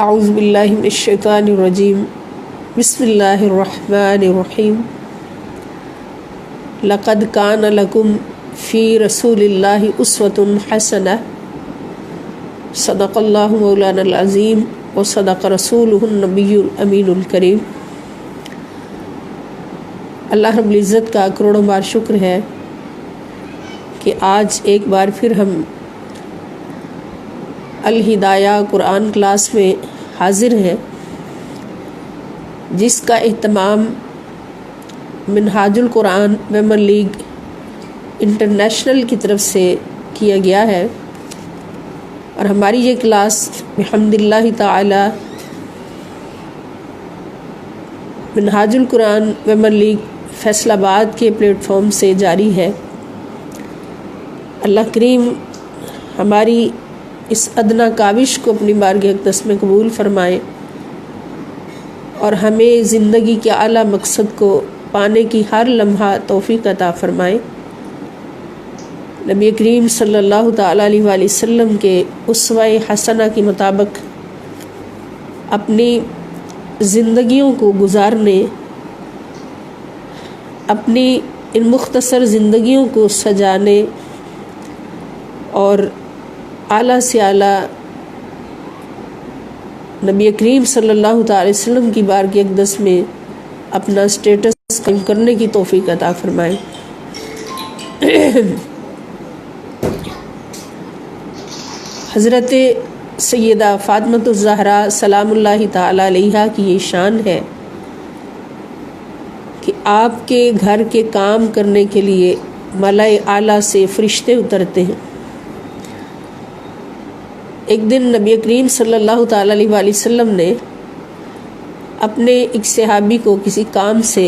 اعوذ باللہ من الشیطان الرجیم بسم اللہ الرحمن الرحیم لقد کان لکم فی رسول اللہ اسوۃ حسنہ صدق اللہ مولانا العظیم وصدق رسولہ النبی الامین الکریم۔ اللہ رب العزت کا کروڑوں بار شکر ہے کہ آج ایک بار پھر ہم الہدایہ قرآن کلاس میں حاضر ہیں، جس کا اہتمام منہاج القرآن ویمن لیگ انٹرنیشنل کی طرف سے کیا گیا ہے، اور ہماری یہ کلاس بحمد اللہ تعالی منہاج القرآن ویمن لیگ فیصل آباد کے پلیٹ فارم سے جاری ہے۔ اللہ کریم ہماری اس ادنا کاوش کو اپنی بارگاہ اقدس میں قبول فرمائے اور ہمیں زندگی کے اعلیٰ مقصد کو پانے کی ہر لمحہ توفیق عطا فرمائے۔ نبی کریم صلی اللہ تعالیٰ علیہ وآلہ وسلم کے اسوہ حسنہ کے مطابق اپنی زندگیوں کو گزارنے، اپنی ان مختصر زندگیوں کو سجانے اور اعلیٰ سے اعلیٰ نبی کریم صلی اللہ تعالی وسلم کی بارگاہ اقدس میں اپنا سٹیٹس قائم کرنے کی توفیق عطا فرمائے۔ حضرت سیدہ فاطمۃ الزہرا سلام اللہ تعالی علیہا کی یہ شان ہے کہ آپ کے گھر کے کام کرنے کے لیے ملائے اعلیٰ سے فرشتے اترتے ہیں۔ ایک دن نبی کریم صلی اللہ تعالی علیہ وآلہ وسلم نے اپنے ایک صحابی کو کسی کام سے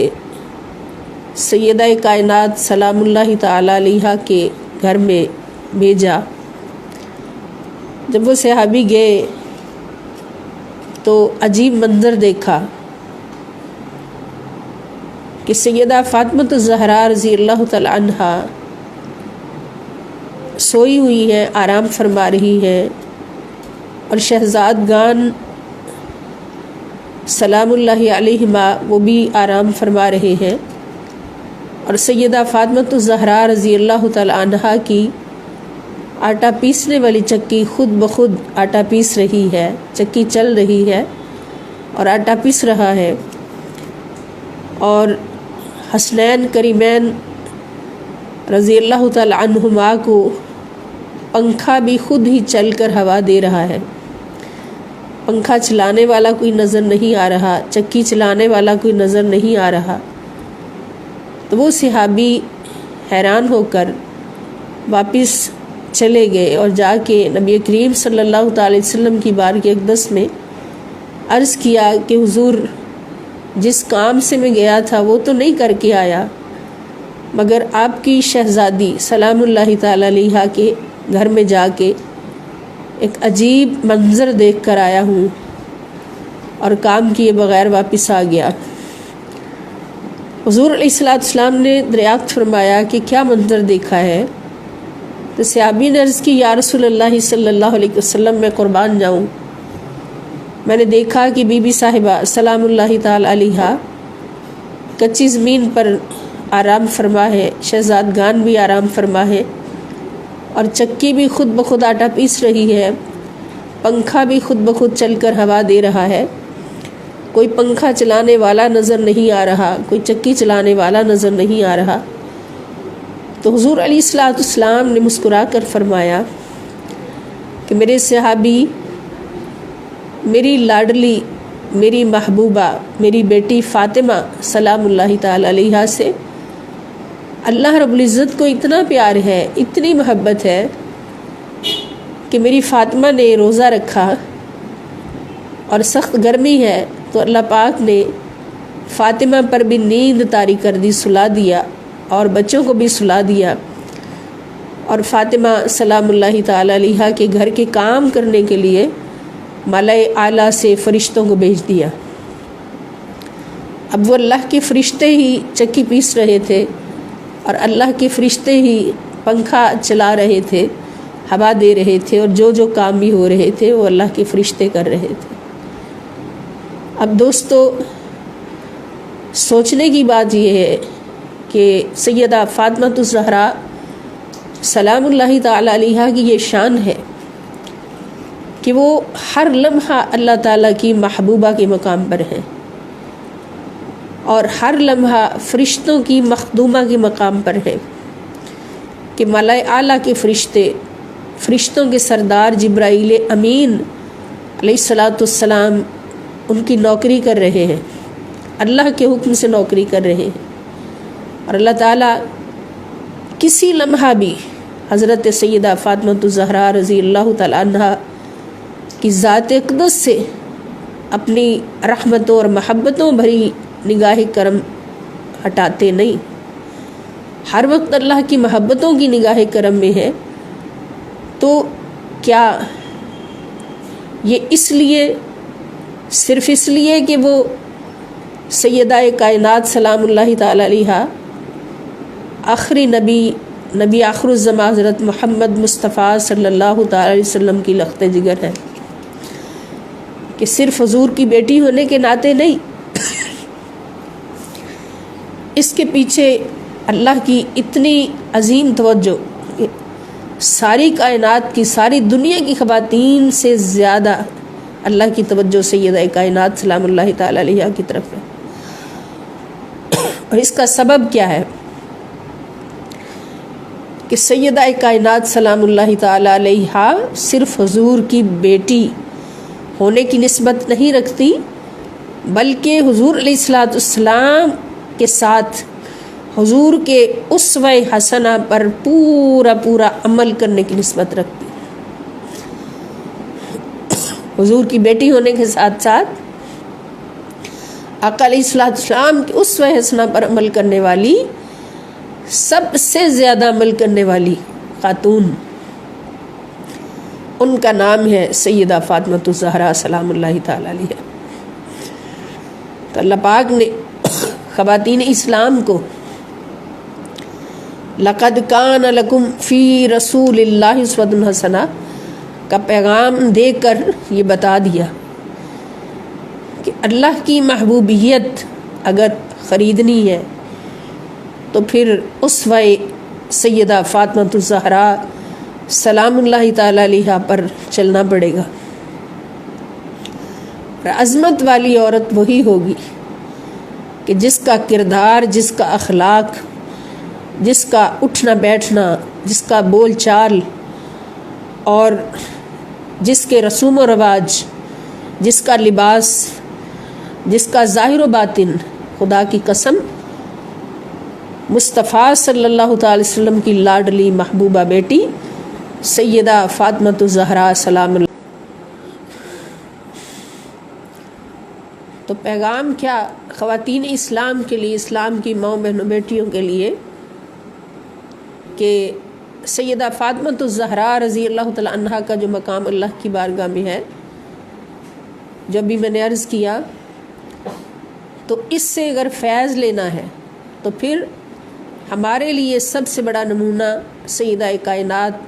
سیدہ کائنات سلام اللہ تعالی علیہا کے گھر میں بھیجا۔ جب وہ صحابی گئے تو عجیب منظر دیکھا کہ سیدہ فاطمۃ الزہرا رضی اللہ تعالی عنہا سوئی ہوئی ہیں، آرام فرما رہی ہیں، اور شہزادگان سلام اللہ علیہما وہ بھی آرام فرما رہے ہیں، اور سیدہ فاطمۃ الزہرا رضی اللہ تعالی عنہا کی آٹا پیسنے والی چکی خود بخود آٹا پیس رہی ہے، چکی چل رہی ہے اور آٹا پیس رہا ہے، اور حسنین کریمین رضی اللہ تعالی عنہما کو پنکھا بھی خود ہی چل کر ہوا دے رہا ہے۔ پنکھا چلانے والا کوئی نظر نہیں آ رہا، چکی چلانے والا کوئی نظر نہیں آ رہا۔ تو وہ صحابی حیران ہو کر واپس چلے گئے اور جا کے نبی کریم صلی اللہ تعالی وسلم کی بارگاہ اقدس میں عرض کیا کہ حضور، جس کام سے میں گیا تھا وہ تو نہیں کر کے آیا، مگر آپ کی شہزادی سلام اللہ تعالی علیہا کے گھر میں جا کے ایک عجیب منظر دیکھ کر آیا ہوں، اور کام کیے بغیر واپس آ گیا۔ حضور علیہ الصلوۃ والسلام نے دریافت فرمایا کہ کیا منظر دیکھا ہے؟ تو صحابی نے عرض کی، یا رسول اللہ صلی اللہ علیہ وسلم، میں قربان جاؤں، میں نے دیکھا کہ بی بی صاحبہ سلام اللہ تعالی علیہا کچی زمین پر آرام فرما ہے، شہزادگان بھی آرام فرما ہے، اور چکی بھی خود بخود آٹا پیس رہی ہے، پنکھا بھی خود بخود چل کر ہوا دے رہا ہے، کوئی پنکھا چلانے والا نظر نہیں آ رہا، کوئی چکی چلانے والا نظر نہیں آ رہا۔ تو حضور علیہ الصلوۃ والسلام نے مسکرا کر فرمایا کہ میرے صحابی، میری لاڈلی، میری محبوبہ، میری بیٹی فاطمہ سلام اللہ تعالی علیہا سے اللہ رب العزت کو اتنا پیار ہے، اتنی محبت ہے کہ میری فاطمہ نے روزہ رکھا اور سخت گرمی ہے تو اللہ پاک نے فاطمہ پر بھی نیند طاری کر دی، سلا دیا، اور بچوں کو بھی سلا دیا، اور فاطمہ سلام اللہ تعالی علیہا کے گھر کے کام کرنے کے لیے ملائے اعلیٰ سے فرشتوں کو بھیج دیا۔ اب وہ اللہ کے فرشتے ہی چکی پیس رہے تھے، اور اللہ کے فرشتے ہی پنکھا چلا رہے تھے، ہوا دے رہے تھے، اور جو کام بھی ہو رہے تھے وہ اللہ کے فرشتے کر رہے تھے۔ اب دوستو سوچنے کی بات یہ ہے کہ سیدہ فاطمہ الزہرا سلام اللہ تعالی علیہا کی یہ شان ہے کہ وہ ہر لمحہ اللہ تعالیٰ کی محبوبہ کے مقام پر ہیں اور ہر لمحہ فرشتوں کی مخدومہ کے مقام پر ہیں کہ ملائے اعلیٰ کے فرشتوں کے سردار جبرائیل امین علیہ السلام ان کی نوکری کر رہے ہیں، اللہ کے حکم سے نوکری کر رہے ہیں، اور اللہ تعالیٰ کسی لمحہ بھی حضرت سیدہ فاطمہ الزہرا رضی اللہ تعالیٰ عنہا کی ذات اقدس سے اپنی رحمتوں اور محبتوں بھری نگاہ کرم ہٹاتے نہیں، ہر وقت اللہ کی محبتوں کی نگاہ کرم میں ہے۔ تو کیا یہ صرف اس لیے کہ وہ سیدہ کائنات سلام اللہ تعالی علیہا آخری نبی آخر الزمان حضرت محمد مصطفیٰ صلی اللہ تعالی علیہ وسلم کی لخت جگر ہے، کہ صرف حضور کی بیٹی ہونے کے ناطے نہیں، اس کے پیچھے اللہ کی اتنی عظیم توجہ، ساری کائنات کی، ساری دنیا کی خواتین سے زیادہ اللہ کی توجہ سیدہ کائنات سلام اللہ تعالی علیہا کی طرف ہے۔ اور اس کا سبب کیا ہے کہ سیدہ کائنات سلام اللہ تعالی علیہا صرف حضور کی بیٹی ہونے کی نسبت نہیں رکھتی، بلکہ حضور علیہ السلام کے ساتھ حضور کے اسوہ حسنہ پر پورا عمل کرنے کی نسبت رکھتی، حضور کی بیٹی ہونے کے ساتھ ساتھ آقا علیہ السلام کے اسوہ حسنہ پر عمل کرنے والی، سب سے زیادہ عمل کرنے والی خاتون، ان کا نام ہے سیدہ فاطمہ الزہرا سلام اللہ تعالی علیہا۔ تو اللہ پاک نے خواتین اسلام کو لقد کان لکم فی رسول اللہ اسوۃ حسنہ کا پیغام دے کر یہ بتا دیا کہ اللہ کی محبوبیت اگر خریدنی ہے تو پھر اسوہ سیدہ فاطمہ الزہرا سلام اللہ تعالی علیہا پر چلنا پڑے گا۔ عظمت والی عورت وہی ہوگی کہ جس کا کردار، جس کا اخلاق، جس کا اٹھنا بیٹھنا، جس کا بول چال اور جس کے رسوم و رواج، جس کا لباس، جس کا ظاہر و باطن، خدا کی قسم مصطفیٰ صلی اللہ تعالی وسلم کی لاڈلی محبوبہ بیٹی سیدہ فاطمہ الزہرا سلام اللہ۔ تو پیغام کیا خواتین اسلام کے لیے، اسلام کی ماؤں بہنوں بیٹیوں کے لیے، کہ سیدہ فاطمہ الزہرا رضی اللہ تعالی عنہا کا جو مقام اللہ کی بارگاہ میں ہے، جو بھی میں نے عرض کیا، تو اس سے اگر فیض لینا ہے تو پھر ہمارے لیے سب سے بڑا نمونہ سیدہ کائنات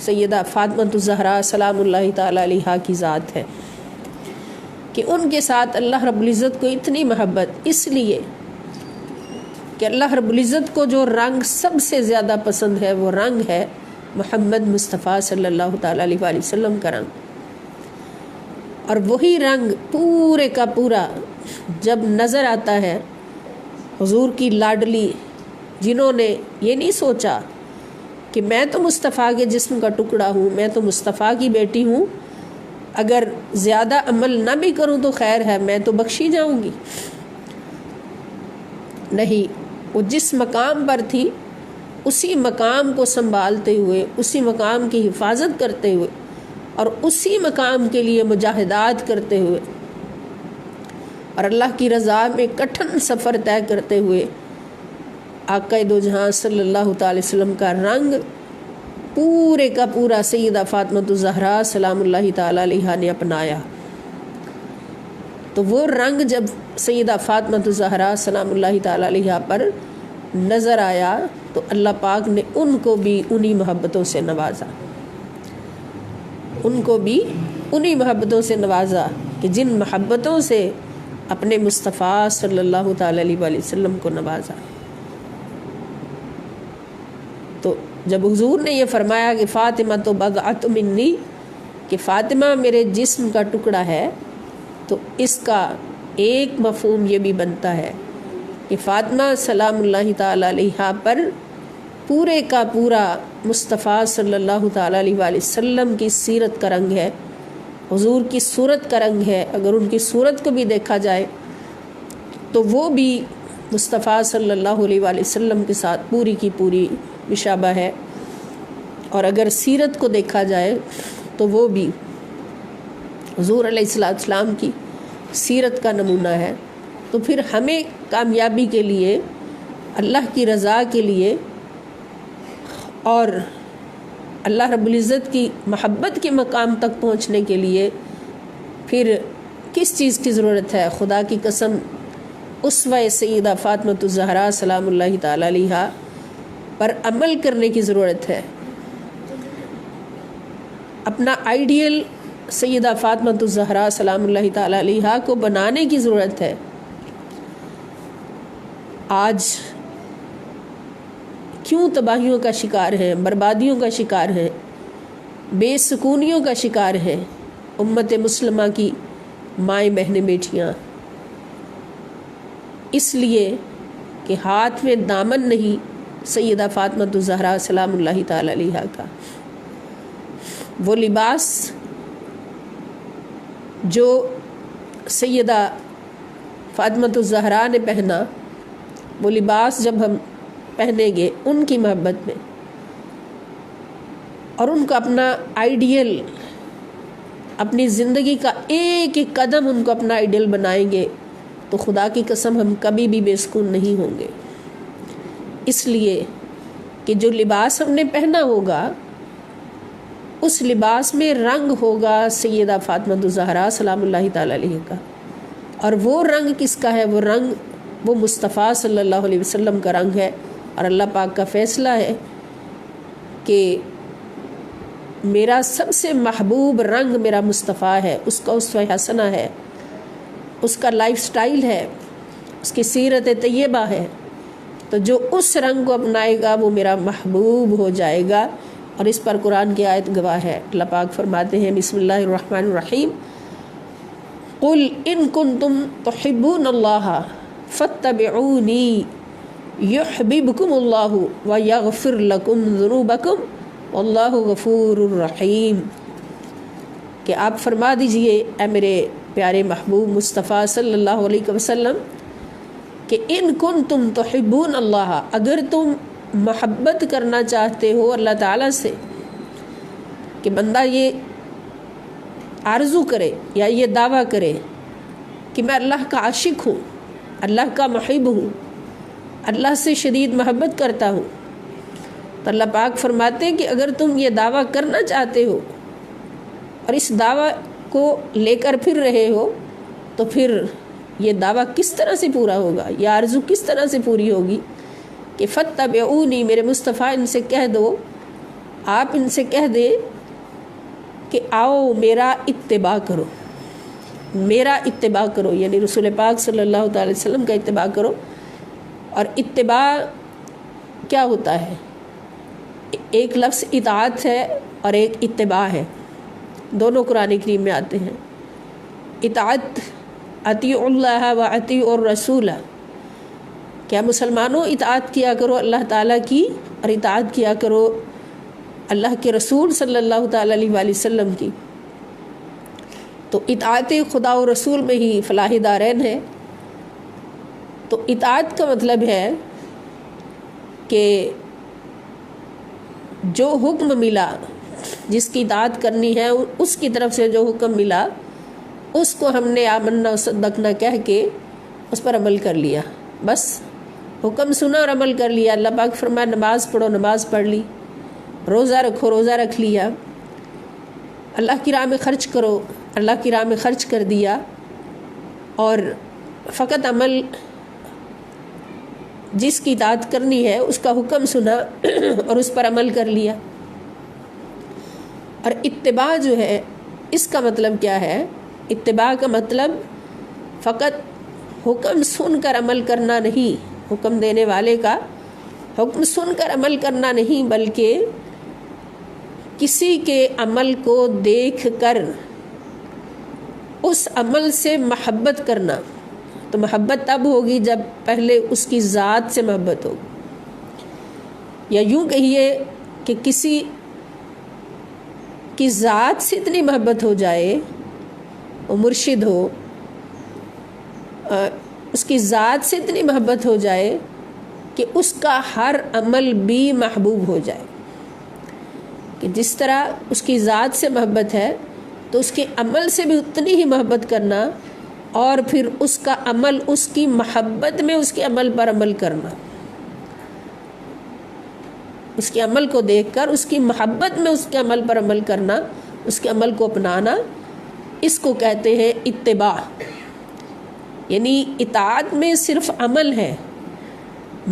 سیدہ فاطمہ الزہرا سلام اللہ تعالی علیہا کی ذات ہے، کہ ان کے ساتھ اللہ رب العزت کو اتنی محبت، اس لیے کہ اللہ رب العزت کو جو رنگ سب سے زیادہ پسند ہے وہ رنگ ہے محمد مصطفیٰ صلی اللہ تعالی علیہ وآلہ وسلم کا رنگ، اور وہی رنگ پورے کا پورا جب نظر آتا ہے حضور کی لاڈلی، جنہوں نے یہ نہیں سوچا کہ میں تو مصطفیٰ کے جسم کا ٹکڑا ہوں، میں تو مصطفیٰ کی بیٹی ہوں، اگر زیادہ عمل نہ بھی کروں تو خیر ہے، میں تو بخشی جاؤں گی، نہیں، وہ جس مقام پر تھی اسی مقام کو سنبھالتے ہوئے، اسی مقام کی حفاظت کرتے ہوئے اور اسی مقام کے لیے مجاہدات کرتے ہوئے اور اللہ کی رضا میں کٹھن سفر طے کرتے ہوئے آقا دو جہاں صلی اللہ تعالی وسلم کا رنگ پورے کا پورا سیدہ فاطمہ الزہرا سلام اللہ تعالی علیہا نے اپنایا۔ تو وہ رنگ جب سیدہ فاطمہ الزہرا سلام اللہ تعالی علیہا پر نظر آیا تو اللہ پاک نے ان کو بھی انہی محبتوں سے نوازا، ان کو بھی انہی محبتوں سے نوازا کہ جن محبتوں سے اپنے مصطفیٰ صلی اللہ تعالی علیہ وآلہ وسلم کو نوازا۔ تو جب حضور نے یہ فرمایا کہ فاطمہ تو بضعۃ منی، کہ فاطمہ میرے جسم کا ٹکڑا ہے، تو اس کا ایک مفہوم یہ بھی بنتا ہے کہ فاطمہ سلام اللہ تعالی علیہا پر پورے کا پورا مصطفیٰ صلی اللہ تعالی علیہ وآلہ وسلم کی سیرت کا رنگ ہے، حضور کی صورت کا رنگ ہے۔ اگر ان کی صورت کو بھی دیکھا جائے تو وہ بھی مصطفیٰ صلی اللہ علیہ وآلہ وسلم کے ساتھ پوری کی پوری مشابہ ہے، اور اگر سیرت کو دیکھا جائے تو وہ بھی حضور علیہ السلام کی سیرت کا نمونہ ہے۔ تو پھر ہمیں کامیابی کے لیے، اللہ کی رضا کے لیے اور اللہ رب العزت کی محبت کے مقام تک پہنچنے کے لیے پھر کس چیز کی ضرورت ہے؟ خدا کی قسم اسوہ سیدہ فاطمۃ الزہرا سلام اللہ تعالی علیہا پر عمل کرنے کی ضرورت ہے۔ اپنا آئیڈیل سیدہ فاطمۃ الزہرا سلام اللہ تعالی علیہا کو بنانے کی ضرورت ہے۔ آج کیوں تباہیوں کا شکار ہیں، بربادیوں کا شکار ہیں، بے سکونیوں کا شکار ہیں امت مسلمہ کی مائیں بہنیں بیٹیاں؟ اس لیے کہ ہاتھ میں دامن نہیں سیدہ فاطمۃ الزہرا سلام اللہ تعالی علیہا کا۔ وہ لباس جو سیدہ فاطمۃ الزہرا نے پہنا، وہ لباس جب ہم پہنیں گے ان کی محبت میں، اور ان کو اپنا آئیڈیل، اپنی زندگی کا ایک ایک قدم ان کو اپنا آئیڈیل بنائیں گے، تو خدا کی قسم ہم کبھی بھی بے سکون نہیں ہوں گے۔ اس لیے کہ جو لباس ہم نے پہنا ہوگا اس لباس میں رنگ ہوگا سیدہ فاطمۃ الزہرا سلام اللہ تعالی علیہ کا، اور وہ رنگ کس کا ہے؟ وہ رنگ وہ مصطفیٰ صلی اللہ علیہ وسلم کا رنگ ہے، اور اللہ پاک کا فیصلہ ہے کہ میرا سب سے محبوب رنگ میرا مصطفیٰ ہے، اس کا اسوہ حسنہ ہے، اس کا لائف سٹائل ہے، اس کی سیرت طیبہ ہے۔ تو جو اس رنگ کو اپنائے گا وہ میرا محبوب ہو جائے گا، اور اس پر قرآن کی آیت گواہ ہے۔ اللہ پاک فرماتے ہیں بسم اللہ الرحمن الرحیم، قل ان کنتم تحبون اللہ فاتبعونی یحببکم اللہ ویغفر لکم ذنوبکم واللہ غفور الرحیم، کہ آپ فرما دیجئے اے میرے پیارے محبوب مصطفیٰ صلی اللہ علیہ وسلم کہ ان کنتم تحبون اللہ، اگر تم محبت کرنا چاہتے ہو اللہ تعالیٰ سے، کہ بندہ یہ آرزو کرے یا یہ دعویٰ کرے کہ میں اللہ کا عاشق ہوں، اللہ کا محب ہوں، اللہ سے شدید محبت کرتا ہوں، تو اللہ پاک فرماتے ہیں کہ اگر تم یہ دعویٰ کرنا چاہتے ہو اور اس دعویٰ کو لے کر پھر رہے ہو، تو پھر یہ دعویٰ کس طرح سے پورا ہوگا، یہ آرزو کس طرح سے پوری ہوگی؟ کہ فاتبعونی، میرے مصطفیٰ ان سے کہہ دو، آپ ان سے کہہ دیں کہ آؤ میرا اتباع کرو، میرا اتباع کرو، یعنی رسول پاک صلی اللہ تعالی وسلم کا اتباع کرو۔ اور اتباع کیا ہوتا ہے؟ ایک لفظ اطاعت ہے اور ایک اتباع ہے، دونوں قرآن کریم میں آتے ہیں۔ اطاعت اطیعوا اللہ و اطیعوا الرسول، کیا مسلمانوں اطاعت کیا کرو اللہ تعالیٰ کی، اور اطاعت کیا کرو اللہ کے رسول صلی اللہ تعالی علیہ وآلہ وسلم کی۔ تو اطاعت خدا و رسول میں ہی فلاح دارین ہے۔ تو اطاعت کا مطلب ہے کہ جو حکم ملا، جس کی اطاعت کرنی ہے، اس کی طرف سے جو حکم ملا اس کو ہم نے آمنا و صدقنا کہہ کے اس پر عمل کر لیا، بس حکم سنا اور عمل کر لیا۔ اللہ پاک فرمایا نماز پڑھو، نماز پڑھ لی، روزہ رکھو، روزہ رکھ لیا، اللہ کی راہ میں خرچ کرو، اللہ کی راہ میں خرچ کر دیا، اور فقط عمل جس کی اطاعت کرنی ہے اس کا حکم سنا اور اس پر عمل کر لیا۔ اور اتباع جو ہے اس کا مطلب کیا ہے؟ اتباع کا مطلب فقط حکم سن کر عمل کرنا نہیں، حکم دینے والے کا حکم سن کر عمل کرنا نہیں، بلکہ کسی کے عمل کو دیکھ کر اس عمل سے محبت کرنا۔ تو محبت تب ہوگی جب پہلے اس کی ذات سے محبت ہو، یا یوں کہیے کہ کسی کی ذات سے اتنی محبت ہو جائے، وہ مرشد ہو، اس کی ذات سے اتنی محبت ہو جائے کہ اس کا ہر عمل بھی محبوب ہو جائے، کہ جس طرح اس کی ذات سے محبت ہے تو اس کے عمل سے بھی اتنی ہی محبت کرنا، اور پھر اس کا عمل اس کی محبت میں اس کے عمل پر عمل کرنا، اس کے عمل کو دیکھ کر اس کی محبت میں اس کے عمل پر عمل کرنا، اس کے عمل کو اپنانا، اس کو کہتے ہیں اتباع۔ یعنی اطاعت میں صرف عمل ہے،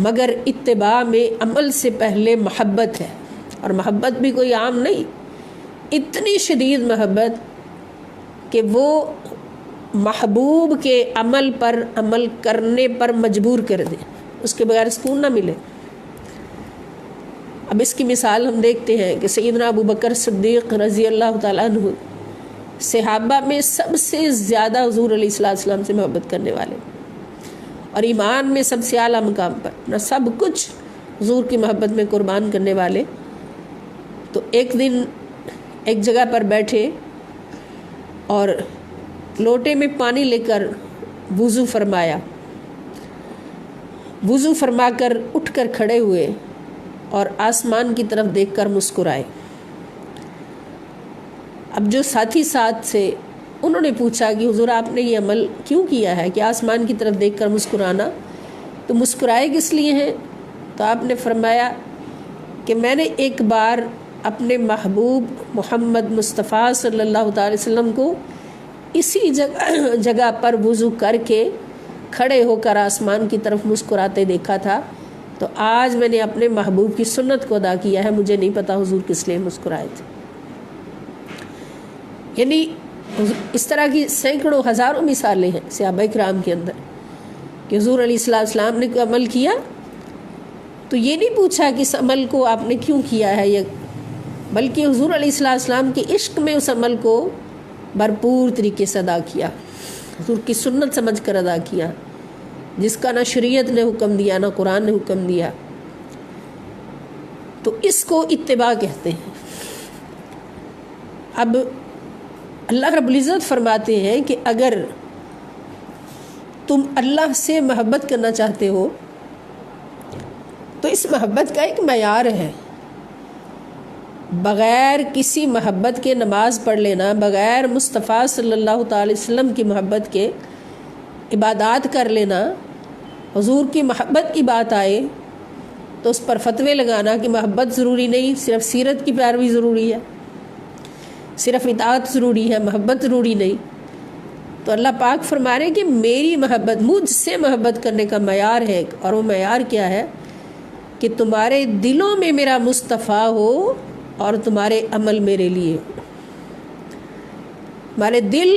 مگر اتباع میں عمل سے پہلے محبت ہے، اور محبت بھی کوئی عام نہیں، اتنی شدید محبت کہ وہ محبوب کے عمل پر عمل کرنے پر مجبور کر دے، اس کے بغیر سکون نہ ملے۔ اب اس کی مثال ہم دیکھتے ہیں کہ سیدنا ابو بکر صدیق رضی اللہ تعالیٰ عنہ صحابہ میں سب سے زیادہ حضور علیہ السلام سے محبت کرنے والے، اور ایمان میں سب سے اعلیٰ مقام پر، نہ سب کچھ حضور کی محبت میں قربان کرنے والے۔ تو ایک دن ایک جگہ پر بیٹھے اور لوٹے میں پانی لے کر وضو فرمایا، وضو فرما کر اٹھ کر کھڑے ہوئے اور آسمان کی طرف دیکھ کر مسکرائے۔ اب جو ساتھی ساتھ سے انہوں نے پوچھا کہ حضور آپ نے یہ عمل کیوں کیا ہے کہ آسمان کی طرف دیکھ کر مسکرانا، تو مسکرائے کس لیے ہیں؟ تو آپ نے فرمایا کہ میں نے ایک بار اپنے محبوب محمد مصطفیٰ صلی اللہ تعالی وسلم کو اسی جگہ پر وضو کر کے کھڑے ہو کر آسمان کی طرف مسکراتے دیکھا تھا، تو آج میں نے اپنے محبوب کی سنت کو ادا کیا ہے، مجھے نہیں پتا حضور کس لیے مسکرائے تھے۔ یعنی اس طرح کی سینکڑوں ہزاروں مثالیں ہیں صحابہ کرام کے اندر کہ حضور علیہ السلام نے کوئی عمل کیا تو یہ نہیں پوچھا کہ اس عمل کو آپ نے کیوں کیا ہے، بلکہ حضور علیہ السلام کے عشق میں اس عمل کو بھرپور طریقے سے ادا کیا، حضور کی سنت سمجھ کر ادا کیا، جس کا نہ شریعت نے حکم دیا نہ قرآن نے حکم دیا۔ تو اس کو اتباع کہتے ہیں۔ اب اللہ رب العزت فرماتے ہیں کہ اگر تم اللہ سے محبت کرنا چاہتے ہو تو اس محبت کا ایک معیار ہے، بغیر کسی محبت کے نماز پڑھ لینا، بغیر مصطفیٰ صلی اللہ تعالی وسلم کی محبت کے عبادات کر لینا، حضور کی محبت کی بات آئے تو اس پر فتوے لگانا کہ محبت ضروری نہیں، صرف سیرت کی پیروی ضروری ہے، صرف اطاعت ضروری ہے، محبت ضروری نہیں۔ تو اللہ پاک فرما رہے ہیں کہ میری محبت، مجھ سے محبت کرنے کا معیار ہے، اور وہ معیار کیا ہے کہ تمہارے دلوں میں میرا مصطفیٰ ہو اور تمہارے عمل میرے لیے ہو، ہمارے دل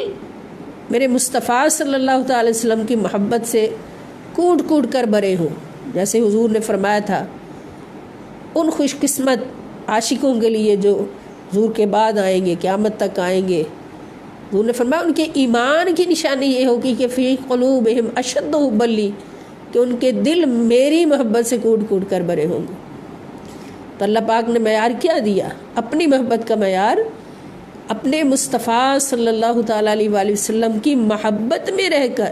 میرے مصطفیٰ صلی اللہ تعالی وسلم کی محبت سے کوٹ کوٹ کر بھرے ہوں، جیسے حضور نے فرمایا تھا ان خوش قسمت عاشقوں کے لیے جو حضور کے بعد آئیں گے، قیامت تک آئیں گے، حضور نے فرمایا ان کے ایمان کی نشانی یہ ہوگی کہ فی قلوبہم اشد حبا لی، کہ ان کے دل میری محبت سے کوٹ کوٹ کر بھرے ہوں گے۔ تو اللہ پاک نے معیار کیا دیا؟ اپنی محبت کا معیار اپنے مصطفیٰ صلی اللہ تعالیٰ علیہ وآلہ وسلم کی محبت میں رہ کر،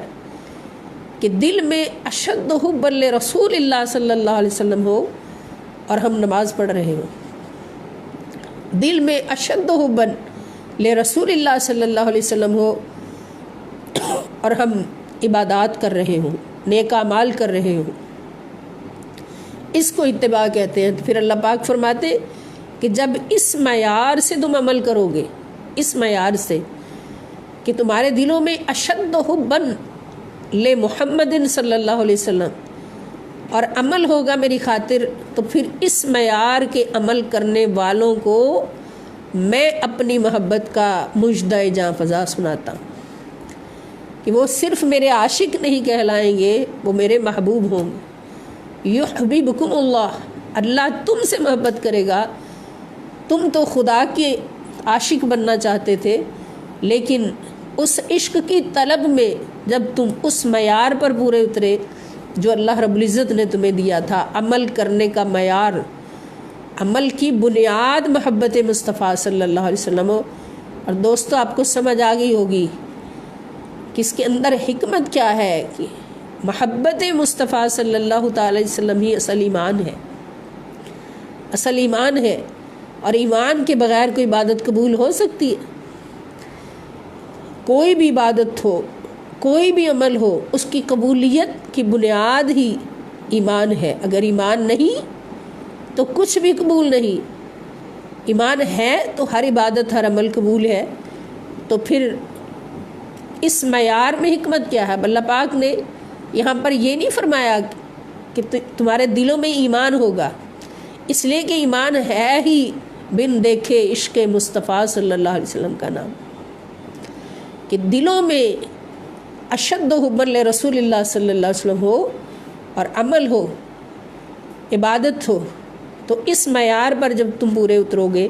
کہ دل میں اشد حب رسول اللہ صلی اللہ علیہ وسلم ہو اور ہم نماز پڑھ رہے ہوں، دل میں اشد حب رسول اللہ صلی اللہ علیہ وسلم ہو اور ہم عبادات کر رہے ہوں، نیک اعمال کر رہے ہوں، اس کو اتباع کہتے ہیں۔ پھر اللہ پاک فرماتے کہ جب اس معیار سے تم عمل کرو گے، اس معیار سے کہ تمہارے دلوں میں اشد حبا لمحمد صلی اللہ علیہ وسلم اور عمل ہوگا میری خاطر، تو پھر اس معیار کے عمل کرنے والوں کو میں اپنی محبت کا مژدہ جاں فضا سناتا ہوں، کہ وہ صرف میرے عاشق نہیں کہلائیں گے، وہ میرے محبوب ہوں گے۔ یحببکم اللہ، اللہ تم سے محبت کرے گا۔ تم تو خدا کے عاشق بننا چاہتے تھے، لیکن اس عشق کی طلب میں جب تم اس معیار پر پورے اترے جو اللہ رب العزت نے تمہیں دیا تھا، عمل کرنے کا معیار، عمل کی بنیاد محبت مصطفیٰ صلی اللہ علیہ وسلم ہو۔ اور دوستو آپ کو سمجھ آ گئی ہوگی کہ اس کے اندر حکمت کیا ہے، کہ محبت مصطفیٰ صلی اللہ تعالی علیہ وسلم ہی اصل ایمان ہے، اصل ایمان ہے۔ اور ایمان کے بغیر کوئی عبادت قبول ہو سکتی ہے؟ کوئی بھی عبادت ہو، کوئی بھی عمل ہو، اس کی قبولیت کی بنیاد ہی ایمان ہے۔ اگر ایمان نہیں تو کچھ بھی قبول نہیں۔ ایمان ہے تو ہر عبادت، ہر عمل قبول ہے۔ تو پھر اس معیار میں حکمت کیا ہے؟ اللہ پاک نے یہاں پر یہ نہیں فرمایا کہ تمہارے دلوں میں ایمان ہوگا، اس لیے کہ ایمان ہے ہی بن دیکھے عشق مصطفیٰ صلی اللہ علیہ وسلم کا نام، کہ دلوں میں اشد حب رسول اللہ صلی اللہ علیہ وسلم ہو اور عمل ہو، عبادت ہو۔ تو اس معیار پر جب تم پورے اترو گے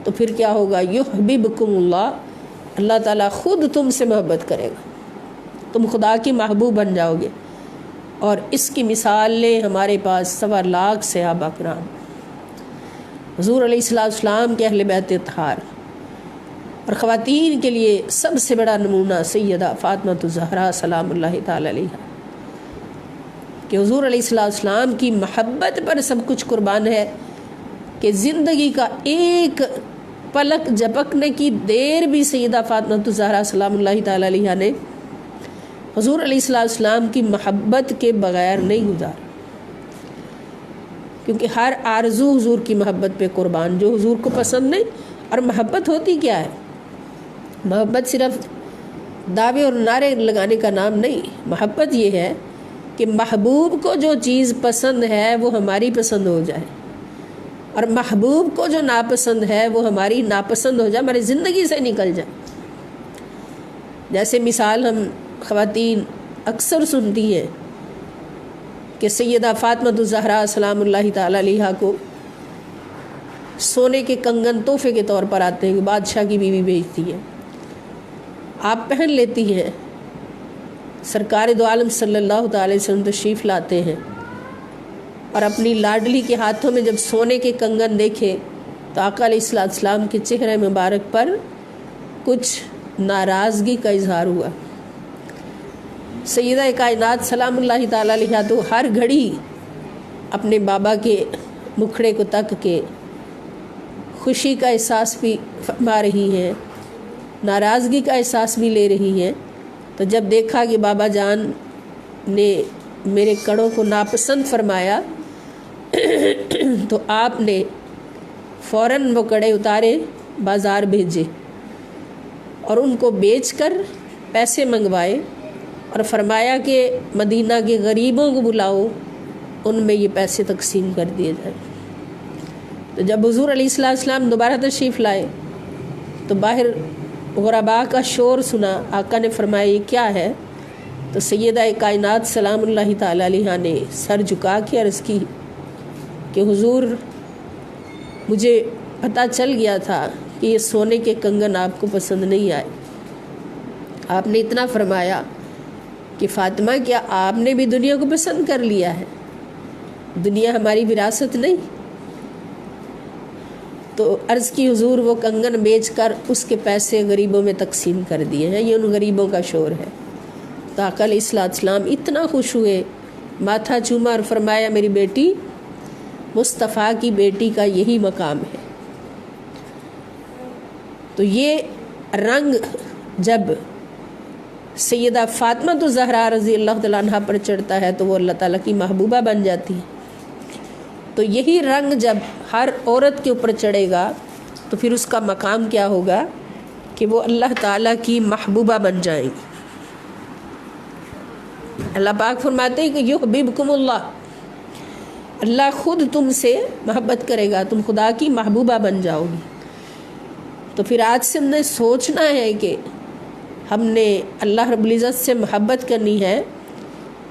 تو پھر کیا ہوگا؟ یحببکم اللہ، اللہ تعالیٰ خود تم سے محبت کرے گا، تم خدا کی محبوب بن جاؤ گے۔ اور اس کی مثالیں ہمارے پاس 1.25 لاکھ صحابہ کرام، حضور علیہ السلام کے اہل بیت اطہار، اور خواتین کے لیے سب سے بڑا نمونہ سیدہ فاطمہ الزہرا سلام اللہ تعالی علیہا، کہ حضور علیہ السلام کی محبت پر سب کچھ قربان ہے، کہ زندگی کا ایک پلک جھپکنے کی دیر بھی سیدہ فاطمہ الزہرا سلام اللہ تعالی علیہا نے حضور علیہ السلام کی محبت کے بغیر نہیں گزارا، کیونکہ ہر آرزو حضور کی محبت پہ قربان، جو حضور کو پسند نہیں۔ اور محبت ہوتی کیا ہے؟ محبت صرف دعوے اور نعرے لگانے کا نام نہیں، محبت یہ ہے کہ محبوب کو جو چیز پسند ہے وہ ہماری پسند ہو جائے، اور محبوب کو جو ناپسند ہے وہ ہماری ناپسند ہو جائے، ہماری زندگی سے نکل جائے۔ جیسے مثال ہم خواتین اکثر سنتی ہیں کہ سیدہ فاطمہ الزہرا سلام اللہ تعالی علیہا کو سونے کے کنگن تحفے کے طور پر آتے ہیں، کہ بادشاہ کی بیوی بھیجتی ہے، آپ پہن لیتی ہیں۔ سرکار دو عالم صلی اللہ تعالی وسلم تشریف لاتے ہیں، اور اپنی لاڈلی کے ہاتھوں میں جب سونے کے کنگن دیکھے تو آقا علیہ السلام کے چہرے مبارک پر کچھ ناراضگی کا اظہار ہوا۔ سیدہ کائنات سلام اللہ تعالی علیہا تو ہر گھڑی اپنے بابا کے مکھڑے کو تک کے خوشی کا احساس بھی فرما رہی ہیں، ناراضگی کا احساس بھی لے رہی ہیں۔ تو جب دیکھا کہ بابا جان نے میرے کڑوں کو ناپسند فرمایا تو آپ نے فوراً وہ کڑے اتارے، بازار بھیجے، اور ان کو بیچ کر پیسے منگوائے، اور فرمایا کہ مدینہ کے غریبوں کو بلاؤ، ان میں یہ پیسے تقسیم کر دیے جائیں۔ تو جب حضور علیہ السلام دوبارہ تشریف لائے تو باہر غرباء کا شور سنا۔ آقا نے فرمایا یہ کیا ہے؟ تو سیدہ کائنات سلام اللہ تعالی علیہا نے سر جھکا کے عرض کی کہ حضور مجھے پتہ چل گیا تھا کہ یہ سونے کے کنگن آپ کو پسند نہیں آئے۔ آپ نے اتنا فرمایا کہ فاطمہ کیا آپ نے بھی دنیا کو پسند کر لیا ہے؟ دنیا ہماری وراثت نہیں؟ تو عرض کی حضور وہ کنگن بیچ کر اس کے پیسے غریبوں میں تقسیم کر دیے ہیں، یہ ان غریبوں کا شور ہے۔ تو آقا علیہ السلام اتنا خوش ہوئے، ماتھا چوما اور فرمایا میری بیٹی، مصطفیٰ کی بیٹی کا یہی مقام ہے۔ تو یہ رنگ جب سیدہ فاطمہ الزہرا رضی اللہ تعالیٰ عنہ پر چڑھتا ہے تو وہ اللہ تعالیٰ کی محبوبہ بن جاتی ہے۔ تو یہی رنگ جب ہر عورت کے اوپر چڑھے گا تو پھر اس کا مقام کیا ہوگا کہ وہ اللہ تعالیٰ کی محبوبہ بن جائیں گی۔ اللہ پاک فرماتے ہیں کہ یحببکم اللہ، اللہ خود تم سے محبت کرے گا، تم خدا کی محبوبہ بن جاؤ گی۔ تو پھر آج سے ہم نے سوچنا ہے کہ ہم نے اللہ رب العزت سے محبت کرنی ہے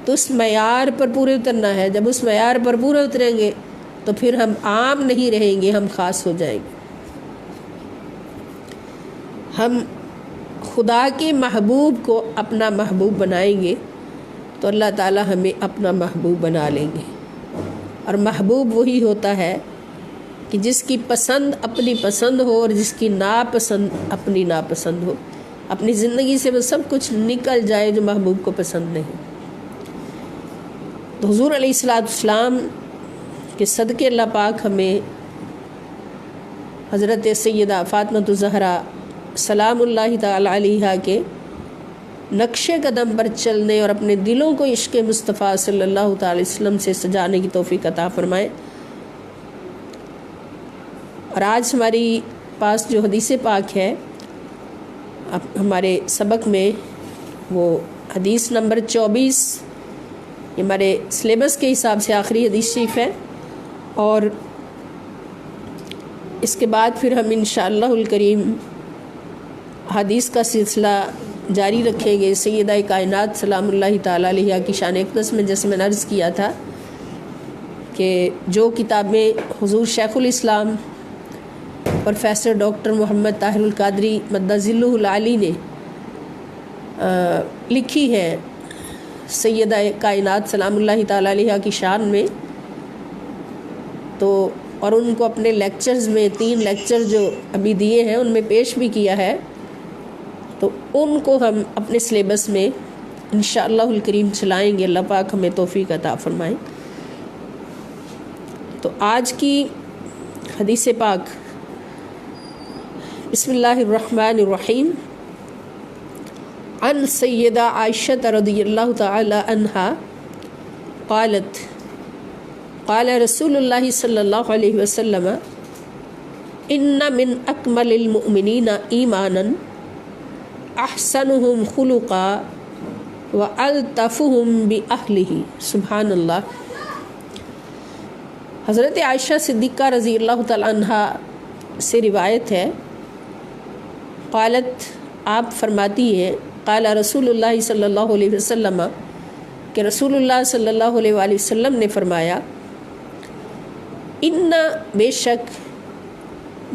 تو اس معیار پر پورے اترنا ہے. جب اس معیار پر پورے اتریں گے تو پھر ہم عام نہیں رہیں گے، ہم خاص ہو جائیں گے. ہم خدا کے محبوب کو اپنا محبوب بنائیں گے تو اللہ تعالی ہمیں اپنا محبوب بنا لیں گے. اور محبوب وہی ہوتا ہے کہ جس کی پسند اپنی پسند ہو اور جس کی ناپسند اپنی ناپسند ہو. اپنی زندگی سے وہ سب کچھ نکل جائے جو محبوب کو پسند نہیں. تو حضور علیہ السلام کے صدقے اللہ پاک ہمیں حضرت سیدہ فاطمۃ الزہرا سلام اللہ تعالی علیہا کے نقش قدم پر چلنے اور اپنے دلوں کو عشق مصطفیٰ صلی اللہ تعالی وسلم سے سجانے کی توفیق عطا فرمائے. اور آج ہماری پاس جو حدیث پاک ہے ہمارے سبق میں وہ حدیث نمبر 24 ہمارے سلیبس کے حساب سے آخری حدیث شریف ہے. اور اس کے بعد پھر ہم انشاءاللہ الکریم حدیث کا سلسلہ جاری رکھیں گے. سیدہ کائنات سلام اللہ تعالی علیہ کی شان اقدس میں جیسے میں نے عرض کیا تھا کہ جو کتابیں حضور شیخ الاسلام پروفیسر ڈاکٹر محمد طاہر القادری مدہ ظلہ العالی نے لکھی ہیں سیدہ کائنات سلام اللہ تعالی علیہ کی شان میں، تو اور ان کو اپنے لیکچرز میں 3 لیکچر جو ابھی دیے ہیں ان میں پیش بھی کیا ہے، تو ان کو ہم اپنے سلیبس میں انشاءاللہ الکریم چلائیں گے. اللہ پاک ہمیں توفیق عطا فرمائیں. تو آج کی حدیث پاک بسم اللہ الرحمن الرحیم. عن سیدہ عائشہ رضی اللہ تعالی عنہا قالت قال رسول اللہ صلی اللہ علیہ وسلم ان من اکمل المؤمنین ایمانا احسنهم خلقا والطفهم باہلہ. سبحان اللہ. حضرت عائشہ صدیقہ رضی اللہ تعالی عنہا سے روایت ہے، قالت آپ فرماتی ہیں قال رسول اللہ صلی اللہ علیہ وسلم کہ رسول اللہ صلی اللہ علیہ وآلہ وسلم نے فرمایا ان بے شک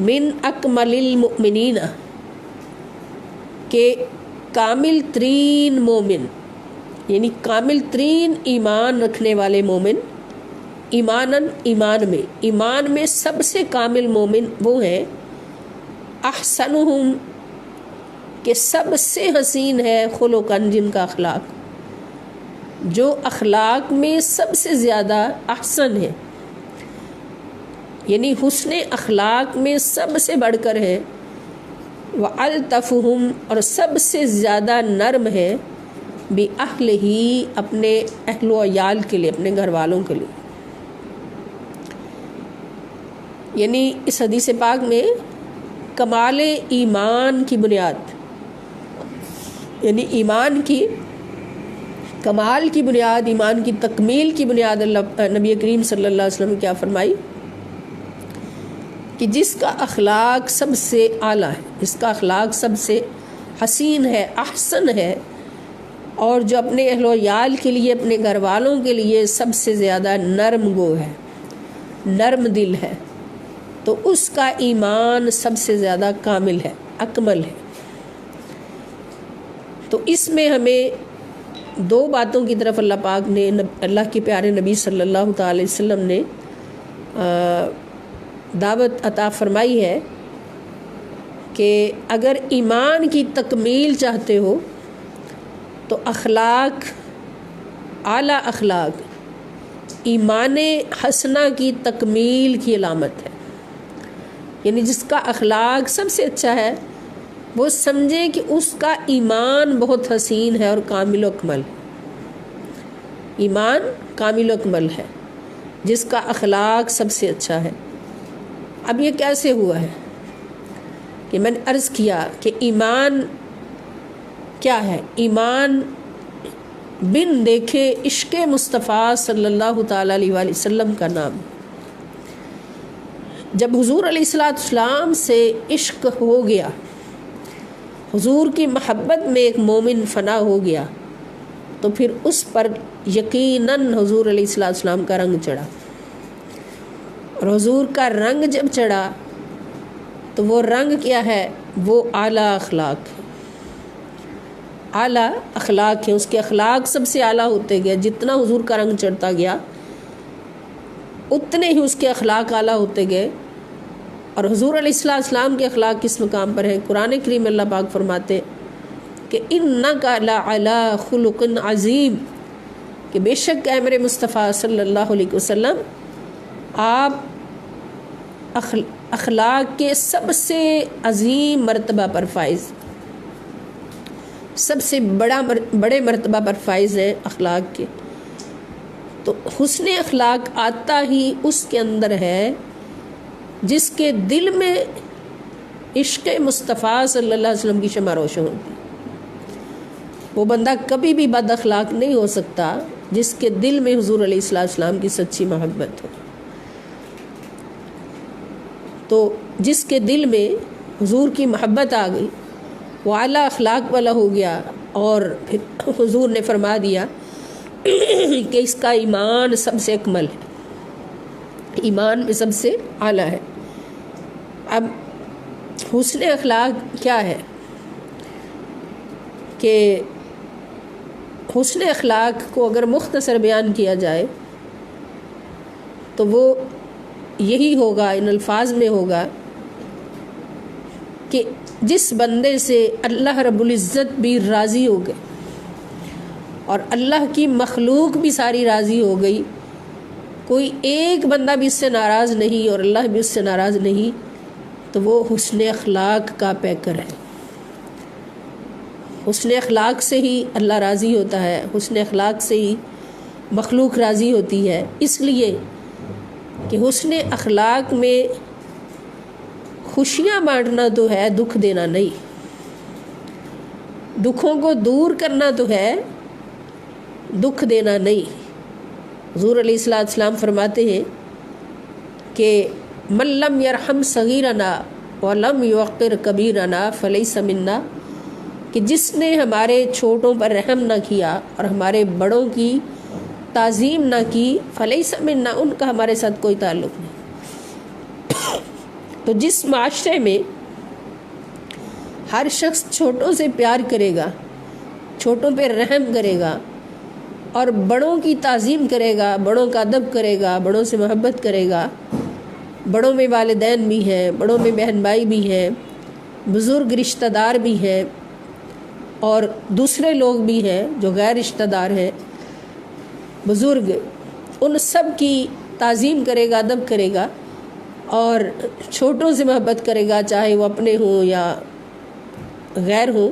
من اکمل المؤمنین کہ کامل ترین مومن یعنی کامل ترین ایمان رکھنے والے مومن، ایمان میں سب سے کامل مومن وہ ہیں احسنہم کہ سب سے حسین ہے خلقاً جن کا اخلاق، جو اخلاق میں سب سے زیادہ احسن ہے، یعنی حسن اخلاق میں سب سے بڑھ کر ہے. وَأَلْطَفُهُمْ اور سب سے زیادہ نرم ہے بِأَهْلِهِ اپنے اہل و عیال کے لیے، اپنے گھر والوں کے لیے. یعنی اس حدیث پاک میں کمال ایمان کی بنیاد، یعنی ایمان کی کمال کی بنیاد، ایمان کی تکمیل کی بنیاد نبی کریم صلی اللہ علیہ وسلم نے کیا فرمائی کہ جس کا اخلاق سب سے اعلیٰ ہے، جس کا اخلاق سب سے حسین ہے، احسن ہے، اور جو اپنے اہل و عیال کے لیے، اپنے گھر والوں کے لیے سب سے زیادہ نرم گو ہے، نرم دل ہے، تو اس کا ایمان سب سے زیادہ کامل ہے، اکمل ہے. تو اس میں ہمیں 2 باتوں کی طرف اللہ پاک نے، اللہ کے پیارے نبی صلی اللہ تعالی وسلم نے دعوت عطا فرمائی ہے کہ اگر ایمان کی تکمیل چاہتے ہو تو اخلاق، اعلیٰ اخلاق ایمان حسنہ کی تکمیل کی علامت ہے. یعنی جس کا اخلاق سب سے اچھا ہے وہ سمجھے کہ اس کا ایمان بہت حسین ہے اور کامل و اکمل. ایمان کامل و اکمل ہے جس کا اخلاق سب سے اچھا ہے. اب یہ کیسے ہوا ہے کہ میں نے عرض کیا کہ ایمان کیا ہے؟ ایمان بن دیکھے عشق مصطفیٰ صلی اللہ تعالی علیہ وآلہ وسلم کا نام. جب حضور علیہ السلام سے عشق ہو گیا حضور کی محبت میں ایک مومن فنا ہو گیا تو پھر اس پر یقیناً حضور علیہ السلام کا رنگ چڑھا، اور حضور کا رنگ جب چڑھا تو وہ رنگ کیا ہے؟ وہ اعلیٰ اخلاق ہے، اعلیٰ اخلاق ہے، اس کے اخلاق سب سے اعلیٰ ہوتے گئے، جتنا حضور کا رنگ چڑھتا گیا اتنے ہی اس کے اخلاق اعلیٰ ہوتے گئے۔ اور حضور علیہ السلام کے اخلاق کس مقام پر ہیں؟ قرآن کریم اللہ پاک فرماتے کہ اِنَّكَ لَعَلَىٰ خُلُقٍ عَظِيمٍ، کہ بے شک اے میرے مصطفیٰ صلی اللہ علیہ وسلم آپ اخلاق کے سب سے عظیم مرتبہ پر فائز، سب سے بڑے مرتبہ پر فائز ہیں اخلاق کے۔ تو حسن اخلاق آتا ہی اس کے اندر ہے جس کے دل میں عشق مصطفیٰ صلی اللہ علیہ وسلم کی شمع روشن ہوتی، وہ بندہ کبھی بھی بد اخلاق نہیں ہو سکتا جس کے دل میں حضور علیہ السلام کی سچی محبت ہو۔ تو جس کے دل میں حضور کی محبت آ گئی وہ اعلیٰ اخلاق والا ہو گیا، اور پھر حضور نے فرما دیا کہ اس کا ایمان سب سے اکمل ہے، ایمان میں سب سے اعلیٰ ہے۔ اب حسن اخلاق کیا ہے کہ حسن اخلاق کو اگر مختصر بیان کیا جائے تو وہ یہی ہوگا، ان الفاظ میں ہوگا کہ جس بندے سے اللہ رب العزت بھی راضی ہو گئے اور اللہ کی مخلوق بھی ساری راضی ہو گئی، کوئی ایک بندہ بھی اس سے ناراض نہیں اور اللہ بھی اس سے ناراض نہیں، تو وہ حسن اخلاق کا پیکر ہے۔ حسن اخلاق سے ہی اللہ راضی ہوتا ہے، حسن اخلاق سے ہی مخلوق راضی ہوتی ہے، اس لیے کہ حسن اخلاق میں خوشیاں بانٹنا تو ہے، دکھ دینا نہیں، دکھوں کو دور کرنا تو ہے، دکھ دینا نہیں۔ حضور علیہ السلام فرماتے ہیں کہ من لم یرحم صغیرنا ولم یوقر کبیرنا فلیس منا، کہ جس نے ہمارے چھوٹوں پر رحم نہ کیا اور ہمارے بڑوں کی تعظیم نہ کی، فلیس منا، ان کا ہمارے ساتھ کوئی تعلق نہیں۔ تو جس معاشرے میں ہر شخص چھوٹوں سے پیار کرے گا، چھوٹوں پہ رحم کرے گا اور بڑوں کی تعظیم کرے گا، بڑوں کا ادب کرے گا، بڑوں سے محبت کرے گا، بڑوں میں والدین بھی ہیں، بڑوں میں بہن بھائی بھی ہیں، بزرگ رشتہ دار بھی ہیں اور دوسرے لوگ بھی ہیں جو غیر رشتہ دار ہیں، بزرگ، ان سب کی تعظیم کرے گا، ادب کرے گا اور چھوٹوں سے محبت کرے گا، چاہے وہ اپنے ہوں یا غیر ہوں،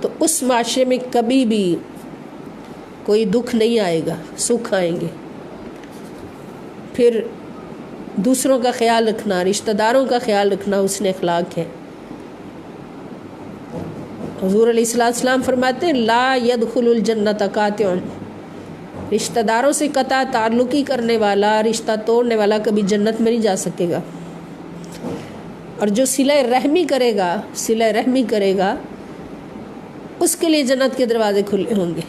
تو اس معاشرے میں کبھی بھی کوئی دکھ نہیں آئے گا، سکھ آئیں گے۔ پھر دوسروں کا خیال رکھنا، رشتہ داروں کا خیال رکھنا حسن اخلاق ہے۔ حضور علیہ السلام فرماتے ہیں لا يدخل الجنت قاطع، رشتہ داروں سے قطع تعلقی کرنے والا، رشتہ توڑنے والا کبھی جنت میں نہیں جا سکے گا، اور جو صلہ رحمی کرے گا، صلہ رحمی کرے گا، اس کے لیے جنت کے دروازے کھلے ہوں گے۔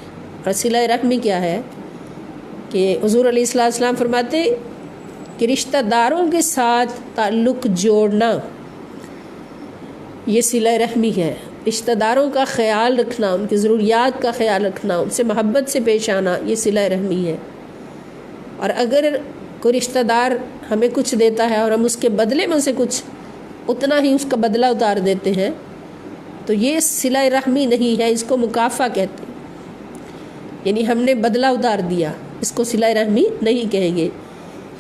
اور صلہ رحمی کیا ہے کہ حضور علیہ السلام فرماتے کہ رشتہ داروں کے ساتھ تعلق جوڑنا یہ صلہ رحمی ہے، رشتہ داروں کا خیال رکھنا، ان کی ضروریات کا خیال رکھنا، ان سے محبت سے پیش آنا، یہ صلہ رحمی ہے۔ اور اگر کوئی رشتہ دار ہمیں کچھ دیتا ہے اور ہم اس کے بدلے میں اسے کچھ اتنا ہی اس کا بدلہ اتار دیتے ہیں تو یہ صلہ رحمی نہیں ہے، اس کو مکافہ کہتے ہیں، یعنی ہم نے بدلہ اتار دیا، اس کو صلہ رحمی نہیں کہیں گے۔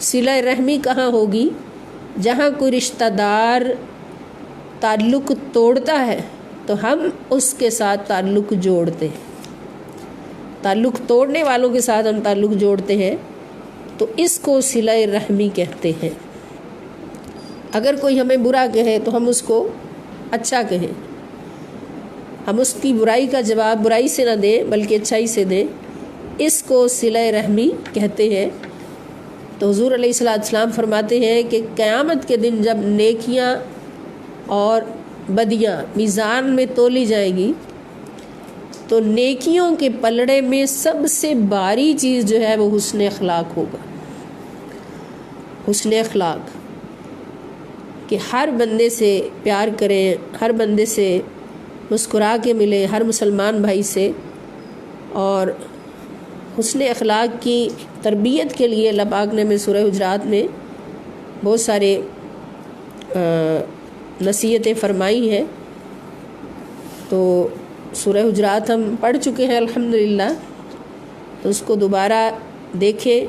صلہ رحمی کہاں ہوگی؟ جہاں کوئی رشتہ دار تعلق توڑتا ہے تو ہم اس کے ساتھ تعلق جوڑتے ہیں، تعلق توڑنے والوں کے ساتھ ہم تعلق جوڑتے ہیں، تو اس کو صلہ رحمی کہتے ہیں۔ اگر کوئی ہمیں برا کہے تو ہم اس کو اچھا کہیں، ہم اس کی برائی کا جواب برائی سے نہ دیں بلکہ اچھائی سے دیں، اس کو صلہ رحمی کہتے ہیں۔ تو حضور علیہ السلام فرماتے ہیں کہ قیامت کے دن جب نیکیاں اور بدیاں میزان میں تولی جائیں گی تو نیکیوں کے پلڑے میں سب سے بھاری چیز جو ہے وہ حسن اخلاق ہوگا۔ حسن اخلاق کہ ہر بندے سے پیار کریں، ہر بندے سے مسکرا کے ملیں، ہر مسلمان بھائی سے، اور حسن اخلاق کی تربیت کے لیے اللہ پاک نے ہمیں سورہ حجرات میں بہت سارے نصیحتیں فرمائی ہیں۔ تو سورہ حجرات ہم پڑھ چکے ہیں الحمدللہ، تو اس کو دوبارہ دیکھیں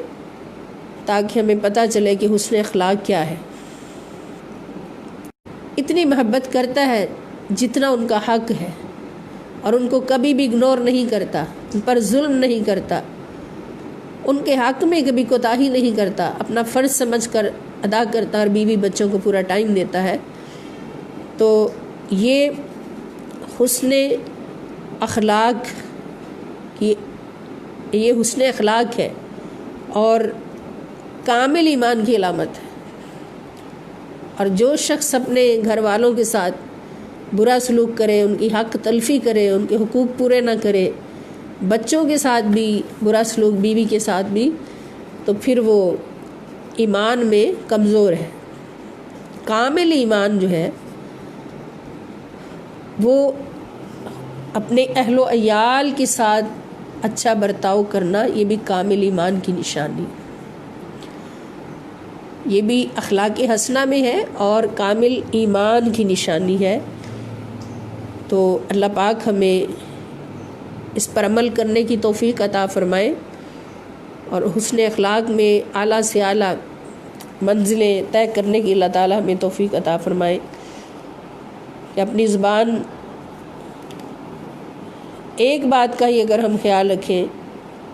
تاکہ ہمیں پتہ چلے کہ حسن اخلاق کیا ہے۔ اتنی محبت کرتا ہے جتنا ان کا حق ہے، اور ان کو کبھی بھی اگنور نہیں کرتا، ان پر ظلم نہیں کرتا، ان کے حق میں کبھی کوتاہی نہیں کرتا، اپنا فرض سمجھ کر ادا کرتا، اور بیوی بچوں کو پورا ٹائم دیتا ہے۔ تو یہ حسن اخلاق کی، یہ حسن اخلاق ہے اور کامل ایمان کی علامت ہے۔ اور جو شخص اپنے گھر والوں کے ساتھ برا سلوک کرے، ان کی حق تلفی کرے، ان کے حقوق پورے نہ کرے، بچوں کے ساتھ بھی برا سلوک، بیوی کے ساتھ بھی، تو پھر وہ ایمان میں کمزور ہے۔ کامل ایمان جو ہے وہ اپنے اہل و عیال کے ساتھ اچھا برتاؤ کرنا، یہ بھی کامل ایمان کی نشانی، یہ بھی اخلاق حسنہ میں ہے اور کامل ایمان کی نشانی ہے۔ تو اللہ پاک ہمیں اس پر عمل کرنے کی توفیق عطا فرمائے، اور حسن اخلاق میں اعلیٰ سے اعلیٰ منزلیں طے کرنے کی اللہ تعالی ہمیں توفیق عطا فرمائے، کہ اپنی زبان ایک بات کا ہی اگر ہم خیال رکھیں،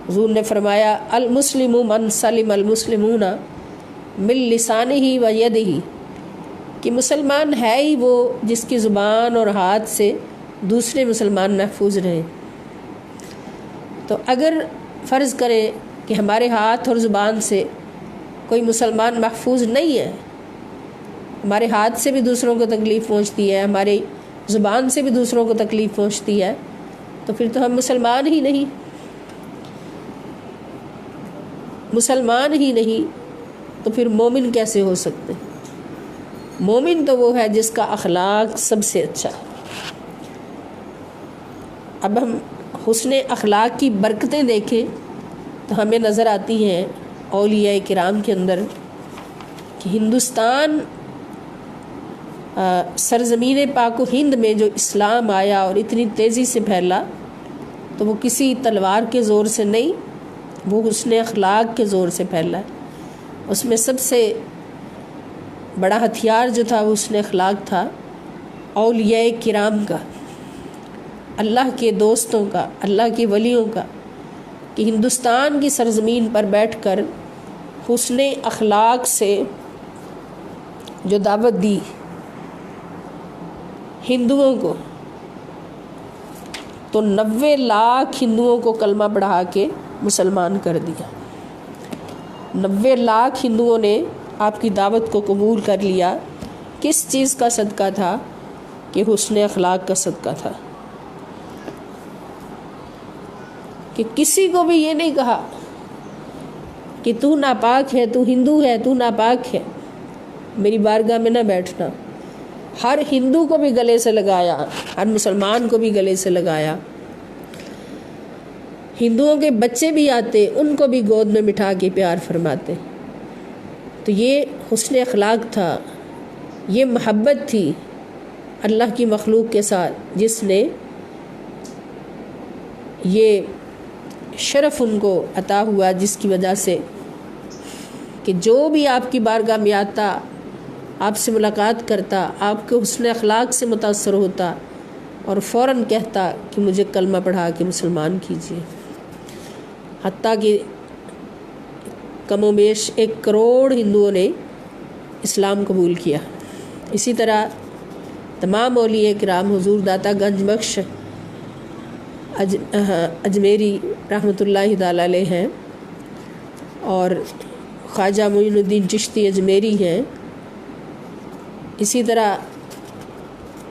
حضور نے فرمایا المسلم من سلم المسلمون من لسانہ و یدہ، کہ مسلمان ہے ہی وہ جس کی زبان اور ہاتھ سے دوسرے مسلمان محفوظ رہیں۔ تو اگر فرض کریں کہ ہمارے ہاتھ اور زبان سے کوئی مسلمان محفوظ نہیں ہے، ہمارے ہاتھ سے بھی دوسروں کو تکلیف پہنچتی ہے، ہماری زبان سے بھی دوسروں کو تکلیف پہنچتی ہے، تو پھر تو ہم مسلمان ہی نہیں، مسلمان ہی نہیں، تو پھر مومن کیسے ہو سکتے؟ مومن تو وہ ہے جس کا اخلاق سب سے اچھا ہے۔ اب ہم حسن اخلاق کی برکتیں دیکھیں تو ہمیں نظر آتی ہیں اولیاء کرام کے اندر، کہ ہندوستان سرزمین پاک و ہند میں جو اسلام آیا اور اتنی تیزی سے پھیلا، تو وہ کسی تلوار کے زور سے نہیں، وہ حسن اخلاق کے زور سے پھیلا ہے۔ اس میں سب سے بڑا ہتھیار جو تھا وہ حسن اخلاق تھا، اولیاء کرام کا، اللہ کے دوستوں کا، اللہ کے ولیوں کا، کہ ہندوستان کی سرزمین پر بیٹھ کر حسن اخلاق سے جو دعوت دی ہندوؤں کو، تو 90 لاکھ ہندوؤں کو کلمہ پڑھا کے مسلمان کر دیا۔ 90 لاکھ ہندوؤں نے آپ کی دعوت کو قبول کر لیا۔ کس چیز کا صدقہ تھا؟ کہ حسن اخلاق کا صدقہ تھا، کہ کسی کو بھی یہ نہیں کہا کہ تو ناپاک ہے، تو ہندو ہے، تو ناپاک ہے، میری بارگاہ میں نہ بیٹھنا۔ ہر ہندو کو بھی گلے سے لگایا، ہر مسلمان کو بھی گلے سے لگایا۔ ہندوؤں کے بچے بھی آتے، ان کو بھی گود میں بٹھا کے پیار فرماتے۔ تو یہ حسن اخلاق تھا، یہ محبت تھی اللہ کی مخلوق کے ساتھ، جس نے یہ شرف ان کو عطا ہوا، جس کی وجہ سے کہ جو بھی آپ کی بارگاہ میں آتا، آپ سے ملاقات کرتا، آپ کے حسن اخلاق سے متاثر ہوتا اور فوراً کہتا کہ مجھے کلمہ پڑھا کے مسلمان کیجیے۔ حتیٰ کہ کم و بیش 1 کروڑ ہندوؤں نے اسلام قبول کیا۔ اسی طرح تمام اولیاء کرام، حضور داتا گنج بخش اجمیری رحمۃ اللہ تعالی علیہ ہیں، اور خواجہ معین الدین چشتی اجمیری ہیں، اسی طرح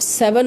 7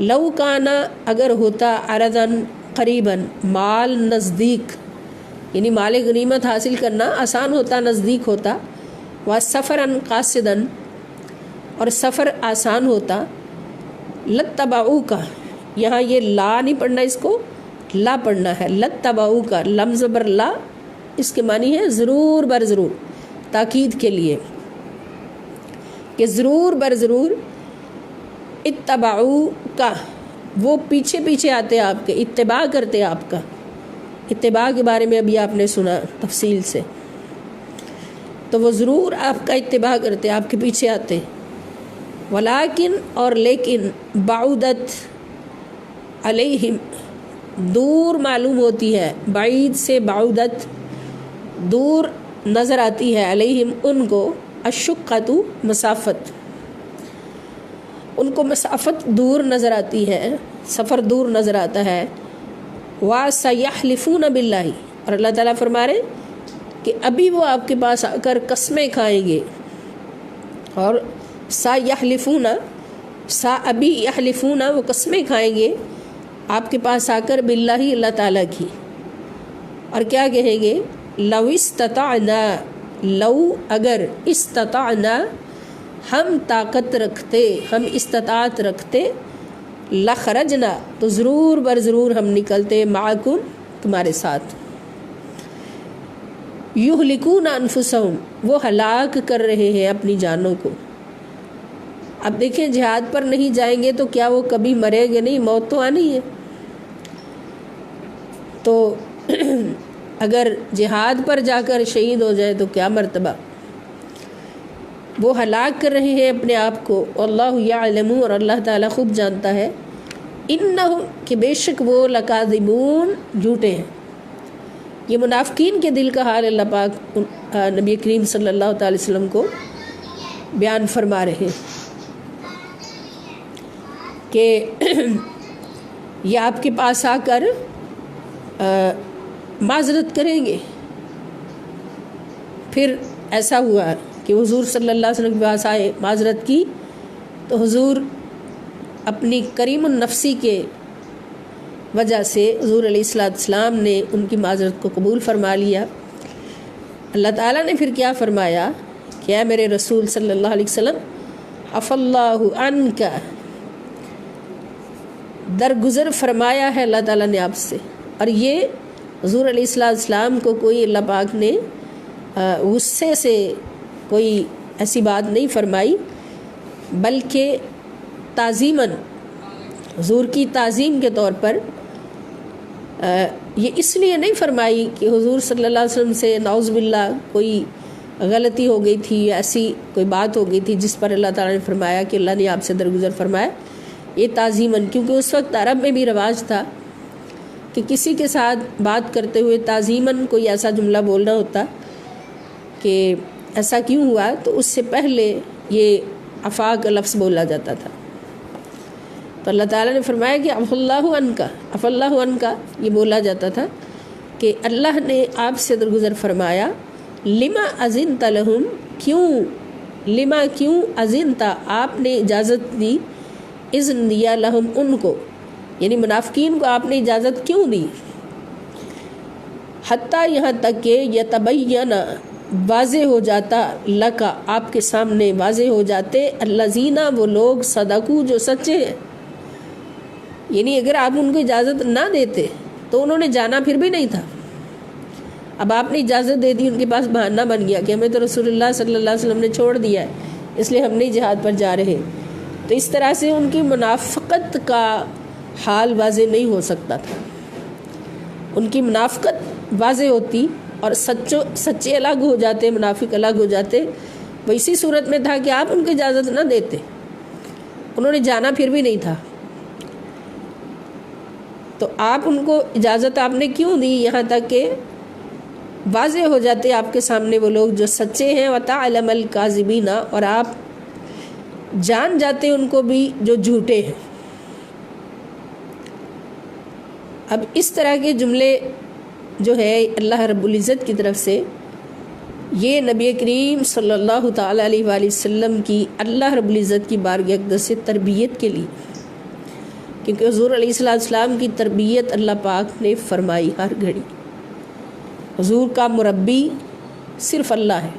لو کانا اگر ہوتا عرضاً قریباً مال نزدیک، یعنی مال غنیمت حاصل کرنا آسان ہوتا، نزدیک ہوتا، وسفراً قاصداً اور سفر آسان ہوتا، لتبعوک، یہاں یہ لا نہیں پڑھنا، اس کو لا پڑھنا ہے، لتبعوک، لم زبر لا، اس کے معنی ہے ضرور بر ضرور، تاکید کے لیے کہ ضرور بر ضرور، اتبعوک، وہ پیچھے پیچھے آتے آپ کے، اتباع کرتے آپ کا، اتباع کے بارے میں ابھی آپ نے سنا تفصیل سے، تو وہ ضرور آپ کا اتباع کرتے، آپ کے پیچھے آتے، ولیکن اور لیکن، بعودت علیہم، دور معلوم ہوتی ہے، بعید سے بعودت دور نظر آتی ہے، علیہم ان کو، الشقۃ مسافت، ان کو مسافت دور نظر آتی ہے، سفر دور نظر آتا ہے، وَسَيَحْلِفُونَ بِاللَّهِ، اور اللہ تعالیٰ فرما رہے کہ ابھی وہ آپ کے پاس آ کر قسمیں کھائیں گے، اور سَيَحْلِفُونَ، ابھی یحلفون، وہ قسمیں کھائیں گے آپ کے پاس آ کر، باللہ، اللہ تعالیٰ کی، اور کیا کہیں گے، لو استطعنا، لو اگر، استطعنا ہم طاقت رکھتے، ہم استطاعت رکھتے، لخرجنا تو ضرور بر ضرور ہم نکلتے، معکم تمہارے ساتھ، یہلکون انفسہم، وہ ہلاک کر رہے ہیں اپنی جانوں کو۔ اب دیکھیں جہاد پر نہیں جائیں گے تو کیا وہ کبھی مریں گے نہیں، موت تو آنی ہے، تو اگر جہاد پر جا کر شہید ہو جائے تو کیا مرتبہ، وہ ہلاک کر رہے ہیں اپنے آپ کو، اللہ یعلم، اور اللہ تعالیٰ خوب جانتا ہے، انہم، کہ بے شک وہ، لکاذبون، جھوٹے ہیں۔ یہ منافقین کے دل کا حال اللہ پاک نبی کریم صلی اللہ تعالی وسلم کو بیان فرما رہے ہیں کہ یہ آپ کے پاس آ کر معذرت کریں گے۔ پھر ایسا ہوا کہ حضور صلی اللہ علیہ وسلم کے پاس آئے، معذرت کی، تو حضور اپنی کریم النفسی کے وجہ سے حضور علیہ السلام نے ان کی معذرت کو قبول فرما لیا۔ اللہ تعالیٰ نے پھر کیا فرمایا کہ اے میرے رسول صلی اللہ علیہ وسلم، عفا اللہ عنک، درگزر فرمایا ہے اللہ تعالیٰ نے آپ سے، اور یہ حضور علیہ السلام کو کوئی اللہ پاک نے غصے سے کوئی ایسی بات نہیں فرمائی، بلکہ تعظیماً، حضور کی تعظیم کے طور پر، یہ اس لیے نہیں فرمائی کہ حضور صلی اللہ علیہ وسلم سے نعوذ باللہ کوئی غلطی ہو گئی تھی، ایسی کوئی بات ہو گئی تھی جس پر اللہ تعالیٰ نے فرمایا کہ اللہ نے آپ سے درگزر فرمایا، یہ تعظیماً، کیونکہ اس وقت عرب میں بھی رواج تھا کہ کسی کے ساتھ بات کرتے ہوئے تعظیماً کوئی ایسا جملہ بولنا ہوتا کہ ایسا کیوں ہوا، تو اس سے پہلے یہ عفا کا لفظ بولا جاتا تھا۔ تو اللہ تعالیٰ نے فرمایا کہ عفا اللہ عنکا، عفا اللہ عنکا، یہ بولا جاتا تھا کہ اللہ نے آپ سے درگزر فرمایا، لما اذنت لہم، کیوں، لما کیوں، اذنت آپ نے اجازت دی، اذن دیا، لہم ان کو، یعنی منافقین کو آپ نے اجازت کیوں دی، حتیٰ یہاں تک کہ یتبین، واضح ہو جاتا، لکا آپ کے سامنے واضح ہو جاتے، الذین، وہ لوگ، صدقو جو سچے ہیں، یعنی اگر آپ ان کو اجازت نہ دیتے تو انہوں نے جانا پھر بھی نہیں تھا، اب آپ نے اجازت دے دی، ان کے پاس بہانہ بن گیا کہ ہمیں تو رسول اللہ صلی اللہ علیہ وسلم نے چھوڑ دیا ہے، اس لیے ہم نہیں جہاد پر جا رہے، تو اس طرح سے ان کی منافقت کا حال واضح نہیں ہو سکتا تھا، ان کی منافقت واضح ہوتی اور سچے الگ ہو جاتے، منافق الگ ہو جاتے، وہ اسی صورت میں تھا کہ آپ ان کو اجازت نہ دیتے، انہوں نے جانا پھر بھی نہیں تھا، تو آپ ان کو اجازت آپ نے کیوں دی، یہاں تک کہ واضح ہو جاتے آپ کے سامنے وہ لوگ جو سچے ہیں، وَتَعْلَمَ الْكَاذِبِينَ، اور آپ جان جاتے ان کو بھی جو جھوٹے ہیں۔ اب اس طرح کے جملے جو ہے اللہ رب العزت کی طرف سے، یہ نبی کریم صلی اللہ تعالی علیہ وآلہ وسلم کی اللہ رب العزت کی بارگاہ اقدس سے تربیت کے لیے، کیونکہ حضور علیہ السلام کی تربیت اللہ پاک نے فرمائی ہر گھڑی۔ حضور کا مربی صرف اللہ ہے،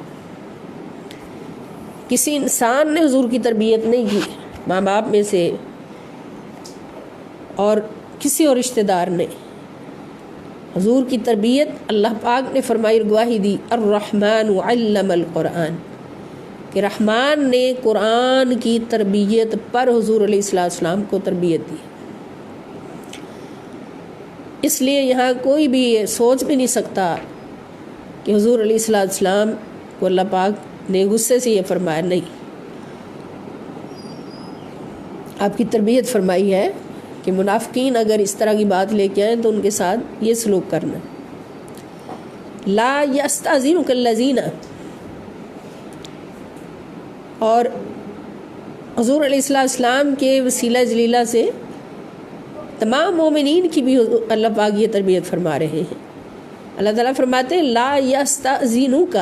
کسی انسان نے حضور کی تربیت نہیں کی، ماں باپ میں سے اور کسی اور رشتہ دار نے۔ حضور کی تربیت اللہ پاک نے فرمائی، گواہی دی، الرحمن علم القرآن، کہ رحمان نے قرآن کی تربیت پر حضور علیہ السلام کو تربیت دی۔ اس لیے یہاں کوئی بھی یہ سوچ بھی نہیں سکتا کہ حضور علیہ السلام کو اللہ پاک نے غصے سے یہ فرمایا، نہیں، آپ کی تربیت فرمائی ہے کہ منافقین اگر اس طرح کی بات لے کے آئیں تو ان کے ساتھ یہ سلوک کرنا۔ لا یستأذنک الذین، اور حضور علیہ السلام کے وسیلہ جلیلہ سے تمام مومنین کی بھی اللہ پاک یہ تربیت فرما رہے ہیں۔ اللہ تعالیٰ فرماتے ہیں لا یستأذنک،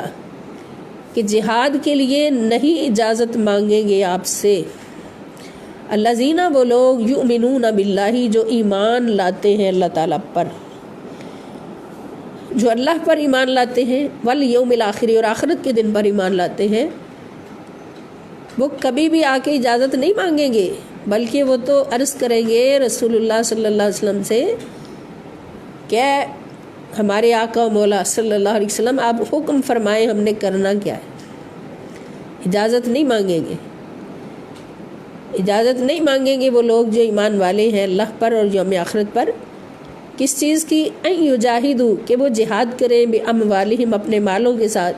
کہ جہاد کے لیے نہیں اجازت مانگیں گے آپ سے، الذین، وہ لوگ، یؤمنون باللہ، جو ایمان لاتے ہیں اللہ تعالیٰ پر، جو اللہ پر ایمان لاتے ہیں، والیوم الآخر، اور آخرت کے دن پر ایمان لاتے ہیں، وہ کبھی بھی آ کے اجازت نہیں مانگیں گے، بلکہ وہ تو عرض کریں گے رسول اللہ صلی اللہ علیہ وسلم سے کہ ہمارے آقا و مولا صلی اللہ علیہ وسلم آپ حکم فرمائیں، ہم نے کرنا کیا ہے۔ اجازت نہیں مانگیں گے، اجازت نہیں مانگیں گے وہ لوگ جو ایمان والے ہیں اللہ پر اور یوم آخرت پر۔ کس چیز کی؟ ان یجاہدوا، کہ وہ جہاد کریں، باموالہم، اپنے مالوں کے ساتھ،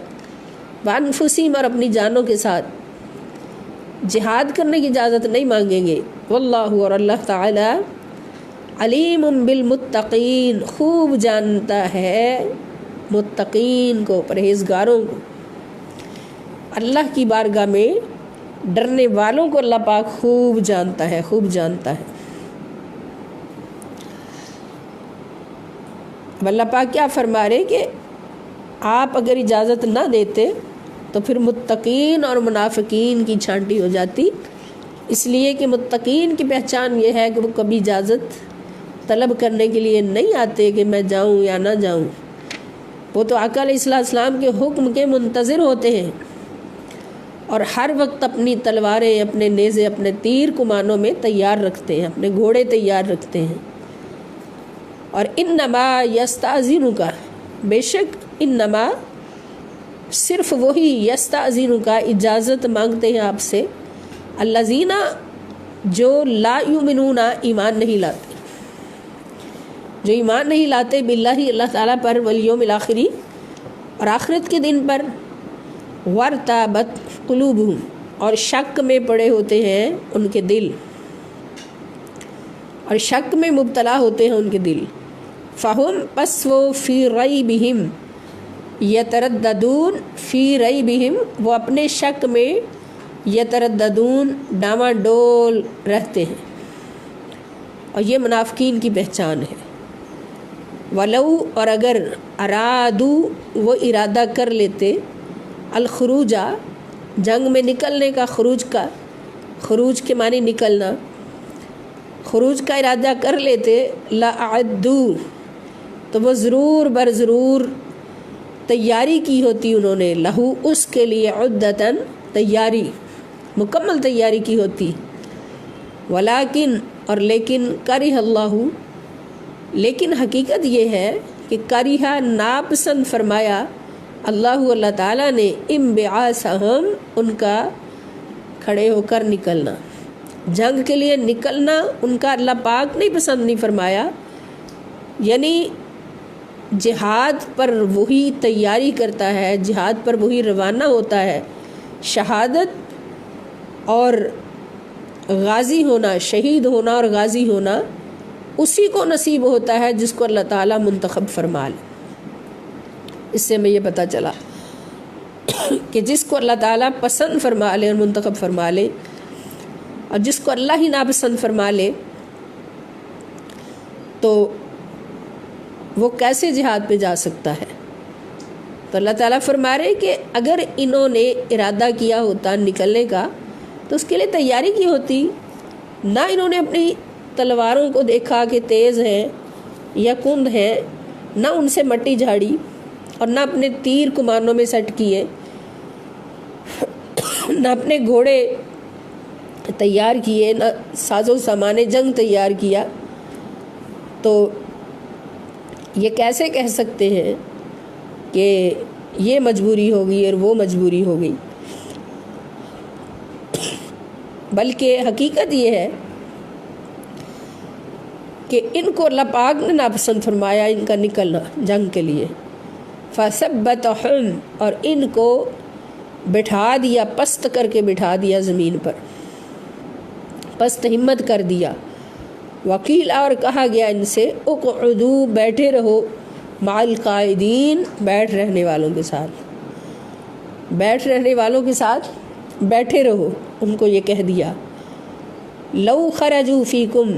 وانفسہم، اور اپنی جانوں کے ساتھ، جہاد کرنے کی اجازت نہیں مانگیں گے۔ واللہ، اور اللہ تعالی، علیم بالمتقین، خوب جانتا ہے متقین کو، پرہیزگاروں کو، اللہ کی بارگاہ میں ڈرنے والوں کو اللہ پاک خوب جانتا ہے، خوب جانتا ہے۔ اب اللہ پاک کیا فرما رہے کہ آپ اگر اجازت نہ دیتے تو پھر متقین اور منافقین کی چھانٹی ہو جاتی، اس لیے کہ متقین کی پہچان یہ ہے کہ وہ کبھی اجازت طلب کرنے کے لیے نہیں آتے کہ میں جاؤں یا نہ جاؤں، وہ تو آقا علیہ السلام کے حکم کے منتظر ہوتے ہیں، اور ہر وقت اپنی تلواریں، اپنے نیزے، اپنے تیر کمانوں میں تیار رکھتے ہیں، اپنے گھوڑے تیار رکھتے ہیں۔ اور انما یستأذنک، بے شک انما، صرف وہی، یستأذنک، اجازت مانگتے ہیں آپ سے، الذین، جو لا یؤمنون، ایمان نہیں لاتے، جو ایمان نہیں لاتے باللہ، اللہ تعالیٰ پر، والیوم الآخر، اور آخرت کے دن پر، وارتابت قلوبہم، اور شک میں پڑے ہوتے ہیں ان کے دل، اور شک میں مبتلا ہوتے ہیں ان کے دل، فہم، پس وہ، فی ریبہم یترددون، فی ریبہم، وہ اپنے شک میں، یترددون، ڈاواں ڈول رہتے ہیں، اور یہ منافقین کی پہچان ہے۔ ولو، اور اگر، ارادو، وہ ارادہ کر لیتے، الخروجہ، جنگ میں نکلنے کا، خروج کے معنی نکلنا، خروج کا ارادہ کر لیتے، لأعدو، تو وہ ضرور بر ضرور تیاری کی ہوتی انہوں نے، لہو، اس کے لیے، عدتاً، تیاری، مکمل تیاری کی ہوتی، ولیکن، اور لیکن، کرہ اللہ، لیکن حقیقت یہ ہے کہ کریہ، ناپسند فرمایا، اللہ تعالیٰ نے، انبعاثہم، ان کا کھڑے ہو کر نکلنا، جنگ کے لیے نکلنا ان کا اللہ پاک نہیں پسند نہیں فرمایا، یعنی جہاد پر وہی تیاری کرتا ہے، جہاد پر وہی روانہ ہوتا ہے، شہادت اور غازی ہونا، شہید ہونا اور غازی ہونا اسی کو نصیب ہوتا ہے جس کو اللہ تعالیٰ منتخب فرما لے۔ اس سے ہمیں یہ پتہ چلا کہ جس کو اللہ تعالیٰ پسند فرما لے اور منتخب فرما لے، اور جس کو اللہ ہی ناپسند فرما لے، تو وہ کیسے جہاد پہ جا سکتا ہے؟ تو اللہ تعالیٰ فرما رہے کہ اگر انہوں نے ارادہ کیا ہوتا نکلنے کا تو اس کے لیے تیاری کی ہوتی، نہ انہوں نے اپنی تلواروں کو دیکھا کہ تیز ہیں یا کند ہیں، نہ ان سے مٹی جھاڑی اور نہ اپنے تیر کمانوں میں سیٹ کیے، نہ اپنے گھوڑے تیار کیے، نہ ساز و سامان جنگ تیار کیا، تو یہ کیسے کہہ سکتے ہیں کہ یہ مجبوری ہوگی اور وہ مجبوری ہوگی؟ بلکہ حقیقت یہ ہے کہ ان کو اللہ پاک نے ناپسند فرمایا ان کا نکلنا جنگ کے لیے، فَثَبَّتَهُمْ، اور ان کو بٹھا دیا، پست کر کے بٹھا دیا زمین پر، پست ہمت کر دیا۔ وکیل، اور کہا گیا ان سے اقعدوا، بیٹھے رہو، مع القاعدین، بیٹھ رہنے والوں کے ساتھ، بیٹھ رہنے والوں کے ساتھ بیٹھے رہو، ان کو یہ کہہ دیا۔ لو خرجوا فیکم،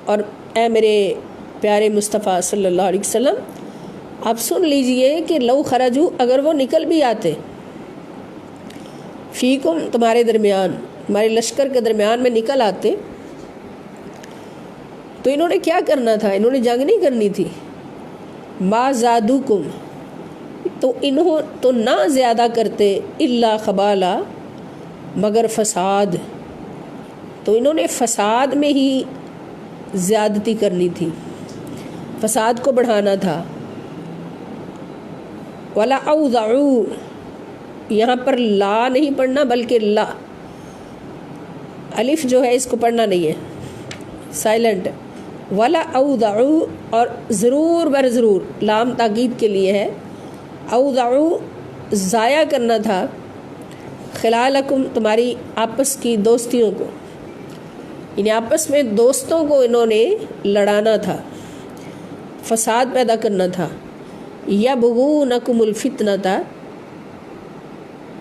اور اے میرے پیارے مصطفیٰ صلی اللہ علیہ وسلم آپ سن لیجئے کہ لو خرجوا، اگر وہ نکل بھی آتے، فیکم تمہارے درمیان، تمہارے لشکر کے درمیان میں نکل آتے، تو انہوں نے کیا کرنا تھا؟ انہوں نے جنگ نہیں کرنی تھی۔ ما زادوکم، تو انہوں تو نہ زیادہ کرتے، الا خبالا، مگر فساد، تو انہوں نے فساد میں ہی زیادتی کرنی تھی، فساد کو بڑھانا تھا۔ ولا اوضعوا، یہاں پر لا نہیں پڑھنا بلکہ لا، الف جو ہے اس کو پڑھنا نہیں ہے، سائلنٹ۔ ولا اوضعوا، اور ضرور بر ضرور، لام تاکید کے لیے ہے، اوضعوا ضائع کرنا تھا، خلالکم تمہاری آپس کی دوستیوں کو، یعنی آپس میں دوستوں کو انہوں نے لڑانا تھا، فساد پیدا کرنا تھا۔ یبغونکم الفتنہ، تھا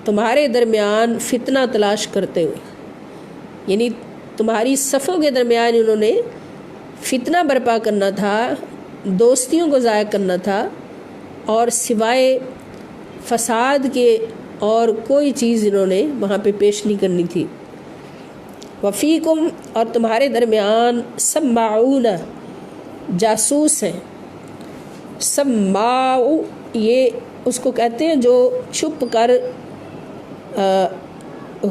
تمہارے درمیان فتنہ تلاش کرتے ہوئے، یعنی تمہاری صفوں کے درمیان انہوں نے فتنہ برپا کرنا تھا، دوستیوں کو ضائع کرنا تھا، اور سوائے فساد کے اور کوئی چیز انہوں نے وہاں پہ پیش نہیں کرنی تھی۔ وفیکم، اور تمہارے درمیان سماعون، جاسوس ہیں۔ سماع، یہ اس کو کہتے ہیں جو چھپ کر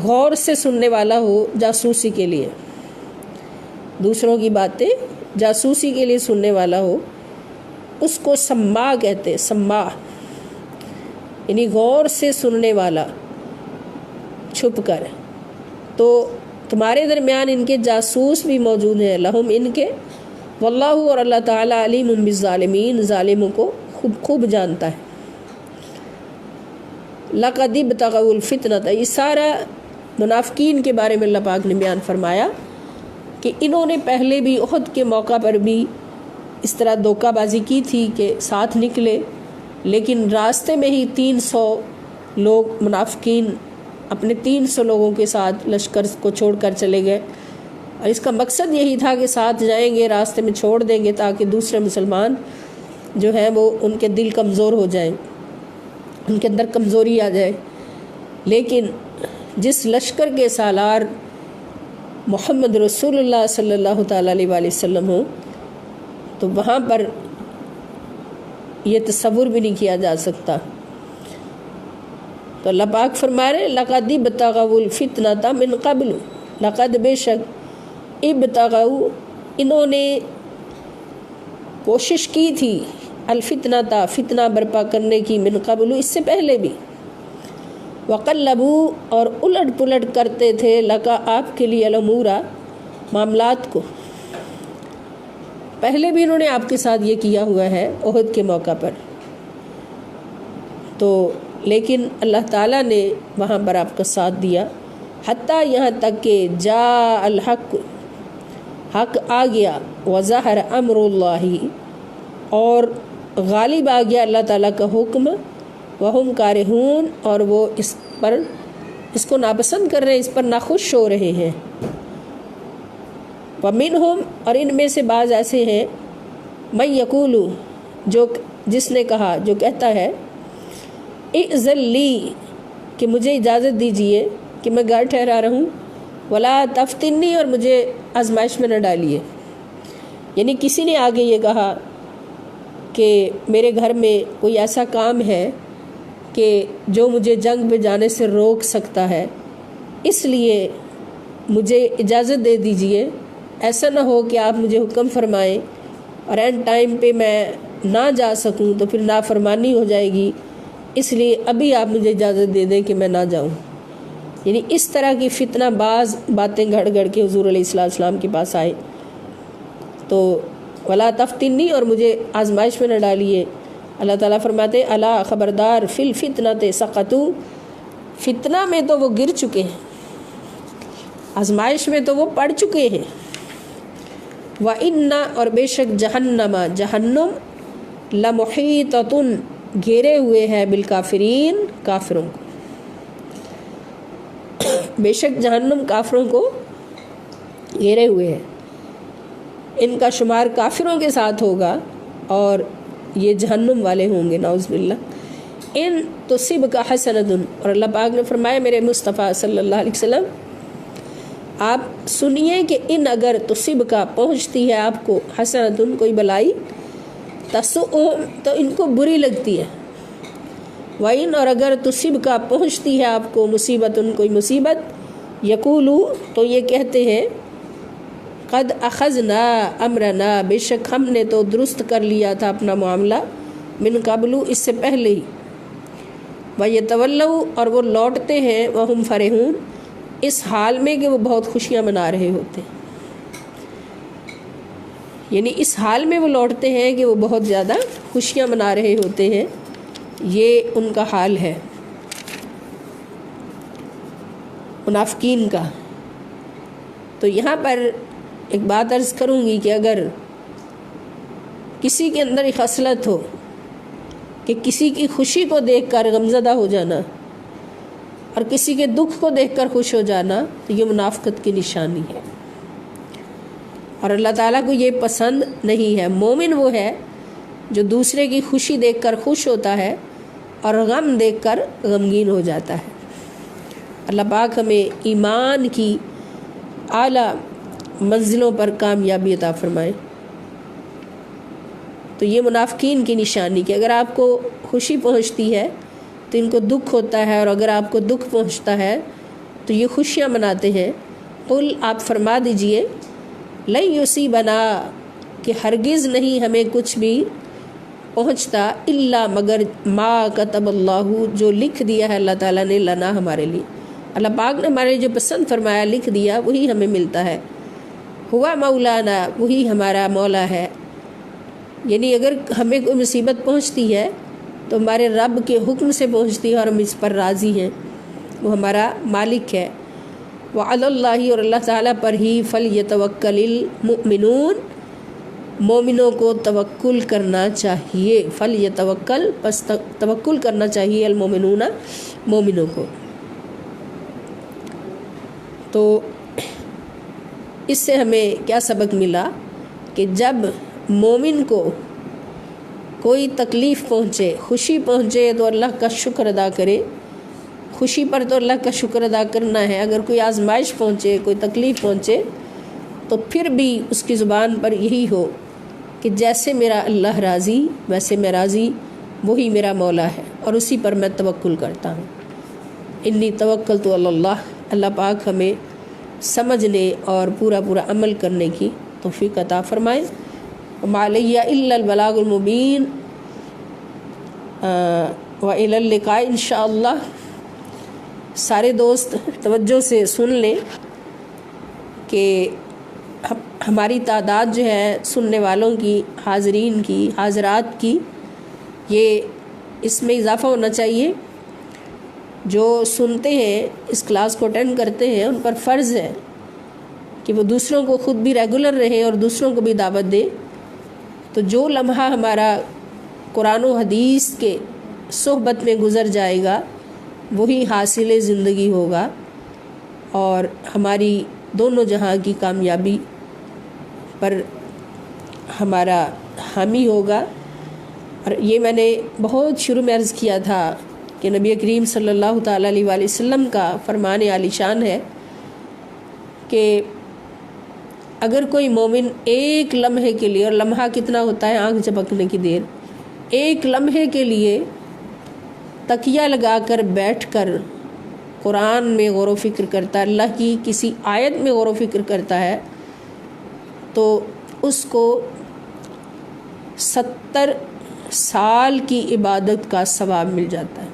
غور سے سننے والا ہو، جاسوسی کے لیے، دوسروں کی باتیں جاسوسی کے لیے سننے والا ہو، اس کو سماع کہتے ہیں، سماع یعنی غور سے سننے والا، چھپ کر۔ تو تمہارے درمیان ان کے جاسوس بھی موجود ہیں، لہم ان کے، واللہ، اور اللہ تعالیٰ، علیم بالظالمین، ظالموں کو خوب خوب جانتا ہے۔ لقد ابتغوا الفتنة، یہ سارا منافقین کے بارے میں اللہ پاک نے بیان فرمایا کہ انہوں نے پہلے بھی احد کے موقع پر بھی اس طرح دھوکہ بازی کی تھی کہ ساتھ نکلے، لیکن راستے میں ہی 300 لوگ منافقین اپنے 300 لوگوں کے ساتھ لشکر کو چھوڑ کر چلے گئے، اور اس کا مقصد یہی تھا کہ ساتھ جائیں گے، راستے میں چھوڑ دیں گے تاکہ دوسرے مسلمان جو ہیں وہ ان کے دل کمزور ہو جائیں، ان کے اندر کمزوری آ جائے۔ لیکن جس لشکر کے سالار محمد رسول اللہ صلی اللہ تعالیٰ علیہ وآلہ وسلم ہوں، تو وہاں پر یہ تصور بھی نہیں کیا جا سکتا۔ تو اللہ پاک فرما رہے لقد ابتغوا الفتنة من قبل، لقد بے شک، ابتغوا انہوں نے کوشش کی تھی، الفتنة فتنہ برپا کرنے کی، من قبل اس سے پہلے بھی، وقلبوا اور الٹ پلٹ کرتے تھے، لکا آپ کے لیے، الامور معاملات کو، پہلے بھی انہوں نے آپ کے ساتھ یہ کیا ہوا ہے احد کے موقع پر، تو لیکن اللہ تعالیٰ نے وہاں پر آپ کا ساتھ دیا، حتیٰ یہاں تک کہ جاء الحق، حق آ گیا، وظہر امر اللہ، اور غالب آ گیا اللہ تعالیٰ کا حکم، وہم کارہون، اور وہ اس کو ناپسند کر رہے ہیں، اس پر ناخوش ہو رہے ہیں۔ ومنہم، اور ان میں سے بعض ایسے ہیں، من یقول، جس نے کہا، جو کہتا ہے، اذن لی، کہ مجھے اجازت دیجئے کہ میں گھر ٹھہرا رہوں، ولا تفتنی، اور مجھے آزمائش میں نہ ڈالیے، یعنی کسی نے آگے یہ کہا کہ میرے گھر میں کوئی ایسا کام ہے کہ جو مجھے جنگ پہ جانے سے روک سکتا ہے، اس لیے مجھے اجازت دے دیجئے، ایسا نہ ہو کہ آپ مجھے حکم فرمائیں اور اینڈ ٹائم پہ میں نہ جا سکوں تو پھر نافرمانی ہو جائے گی، اس لیے ابھی آپ مجھے اجازت دے دیں کہ میں نہ جاؤں۔ یعنی اس طرح کی فتنہ باز باتیں گھڑ گھڑ کے حضور علیہ السلام کے پاس آئے تو ولا تفتنی، اور مجھے آزمائش میں نہ ڈالیے۔ اللہ تعالیٰ فرماتے الا خبردار فی الفتنۃ سقطوا، فتنہ میں تو وہ گر چکے ہیں، آزمائش میں تو وہ پڑ چکے ہیں۔ وَإِنَّ، اور بے شک جہنم، جہنم لمحیطۃ، گھیرے ہوئے ہے بالکافرین، کافروں کو، بے شک جہنم کافروں کو گھیرے ہوئے ہے، ان کا شمار کافروں کے ساتھ ہوگا اور یہ جہنم والے ہوں گے، نعوذ باللہ۔ ان تصبک حسنۃ، اور اللہ پاک نے فرمایا میرے مصطفیٰ صلی اللہ علیہ وسلم آپ سنیے کہ ان اگر تصبک پہنچتی ہے آپ کو حسنۃ کوئی بلائی، تسؤہم تو ان کو بری لگتی ہے، وَإِنْ، اور اگر تصبک پہنچتی ہے آپ کو مصیبت کوئی مصیبت، یقولو تو یہ کہتے ہیں قد اخذنا امرنا، بے شک ہم نے تو درست کر لیا تھا اپنا معاملہ، من قبل، اس سے پہلے ہی، وَيَتَوَلَّوْا، اور وہ لوٹتے ہیں، وَهُمْ فَرِحُونَ، اس حال میں کہ وہ بہت خوشیاں منا رہے ہوتے ہیں، یعنی اس حال میں وہ لوٹتے ہیں کہ وہ بہت زیادہ خوشیاں منا رہے ہوتے ہیں، یہ ان کا حال ہے منافقین کا۔ تو یہاں پر ایک بات عرض کروں گی کہ اگر کسی کے اندر ایک خصلت ہو کہ کسی کی خوشی کو دیکھ کر غمزدہ ہو جانا اور کسی کے دکھ کو دیکھ کر خوش ہو جانا، تو یہ منافقت کی نشانی ہے، اور اللہ تعالیٰ کو یہ پسند نہیں ہے۔ مومن وہ ہے جو دوسرے کی خوشی دیکھ کر خوش ہوتا ہے اور غم دیکھ کر غمگین ہو جاتا ہے۔ اللہ پاک ہمیں ایمان کی اعلیٰ منزلوں پر کامیابی عطا فرمائے۔ تو یہ منافقین کی نشانی کہ اگر آپ کو خوشی پہنچتی ہے تو ان کو دکھ ہوتا ہے، اور اگر آپ کو دکھ پہنچتا ہے تو یہ خوشیاں مناتے ہیں۔ قل، آپ فرما دیجئے، لن یصیبنا، کہ ہرگز نہیں ہمیں کچھ بھی پہنچتا، الا مگر ما کتب اللہ، جو لکھ دیا ہے اللہ تعالیٰ نے، لنا ہمارے لیے، اللہ پاک نے ہمارے جو پسند فرمایا لکھ دیا وہی ہمیں ملتا ہے، ہوا مولانا، وہی ہمارا مولا ہے۔ یعنی اگر ہمیں کوئی مصیبت پہنچتی ہے تو ہمارے رب کے حکم سے پہنچتی ہے اور ہم اس پر راضی ہیں، وہ ہمارا مالک ہے۔ وعلی اللہ، اور اللہ تعالیٰ پر ہی فلیتوکل المؤمنون، مومنوں کو توکل کرنا چاہیے، فلیتوکل، پس توکل کرنا چاہیے، المؤمنون، مومنوں کو۔ تو اس سے ہمیں کیا سبق ملا کہ جب مومن کو کوئی تکلیف پہنچے، خوشی پہنچے تو اللہ کا شکر ادا کرے، خوشی پر تو اللہ کا شکر ادا کرنا ہے، اگر کوئی آزمائش پہنچے، کوئی تکلیف پہنچے تو پھر بھی اس کی زبان پر یہی ہو کہ جیسے میرا اللہ راضی ویسے میں راضی، وہی میرا مولا ہے اور اسی پر میں توکل کرتا ہوں۔ انی توکلت علی اللہ، اللہ پاک ہمیں سمجھنے اور پورا عمل کرنے کی توفیق عطا فرمائے۔ وما علی الا البلاغ المبین، وإلی اللقاء انشاءاللہ۔ سارے دوست توجہ سے سن لیں کہ ہماری تعداد جو ہے سننے والوں کی، حاضرین کی، حاضرات کی، یہ اس میں اضافہ ہونا چاہیے۔ جو سنتے ہیں، اس کلاس کو اٹینڈ کرتے ہیں، ان پر فرض ہے کہ وہ دوسروں کو خود بھی ریگولر رہیں اور دوسروں کو بھی دعوت دیں۔ تو جو لمحہ ہمارا قرآن و حدیث کے صحبت میں گزر جائے گا وہی حاصل زندگی ہوگا اور ہماری دونوں جہاں کی کامیابی پر ہمارا حامی ہوگا۔ اور یہ میں نے بہت شروع میں عرض کیا تھا کہ نبی کریم صلی اللہ تعالیٰ علیہ وآلہ وسلم کا فرمان عالی شان ہے کہ اگر کوئی مومن ایک لمحے کے لیے، اور لمحہ کتنا ہوتا ہے؟ آنکھ جھپکنے کی دیر، ایک لمحے کے لیے تکیہ لگا کر بیٹھ کر قرآن میں غور و فکر کرتا ہے، اللہ کی کسی آیت میں غور و فکر کرتا ہے، تو اس کو 70 سال کی عبادت کا ثواب مل جاتا ہے۔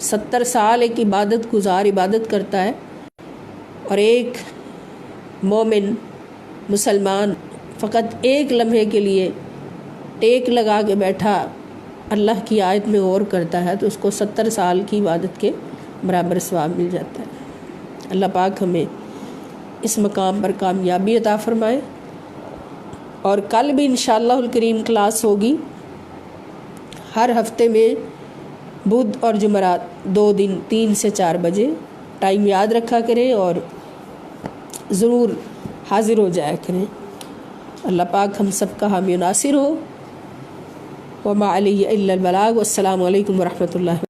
70 سال ایک عبادت گزار عبادت کرتا ہے، اور ایک مومن مسلمان فقط ایک لمحے کے لیے ٹیک لگا کے بیٹھا اللہ کی آیت میں غور کرتا ہے، تو اس کو 70 سال کی عبادت کے برابر ثواب مل جاتا ہے۔ اللہ پاک ہمیں اس مقام پر کامیابی عطا فرمائے۔ اور کل بھی انشاءاللہ الکریم کلاس ہوگی، ہر ہفتے میں بدھ اور جمعرات 2 دن 3 سے 4 بجے، ٹائم یاد رکھا کریں اور ضرور حاضر ہو جایا کریں۔ اللہ پاک ہم سب کا حامی و ناصر ہو۔ وما علیہ الا البلاغ۔ والسلام علیکم ورحمۃ اللہ۔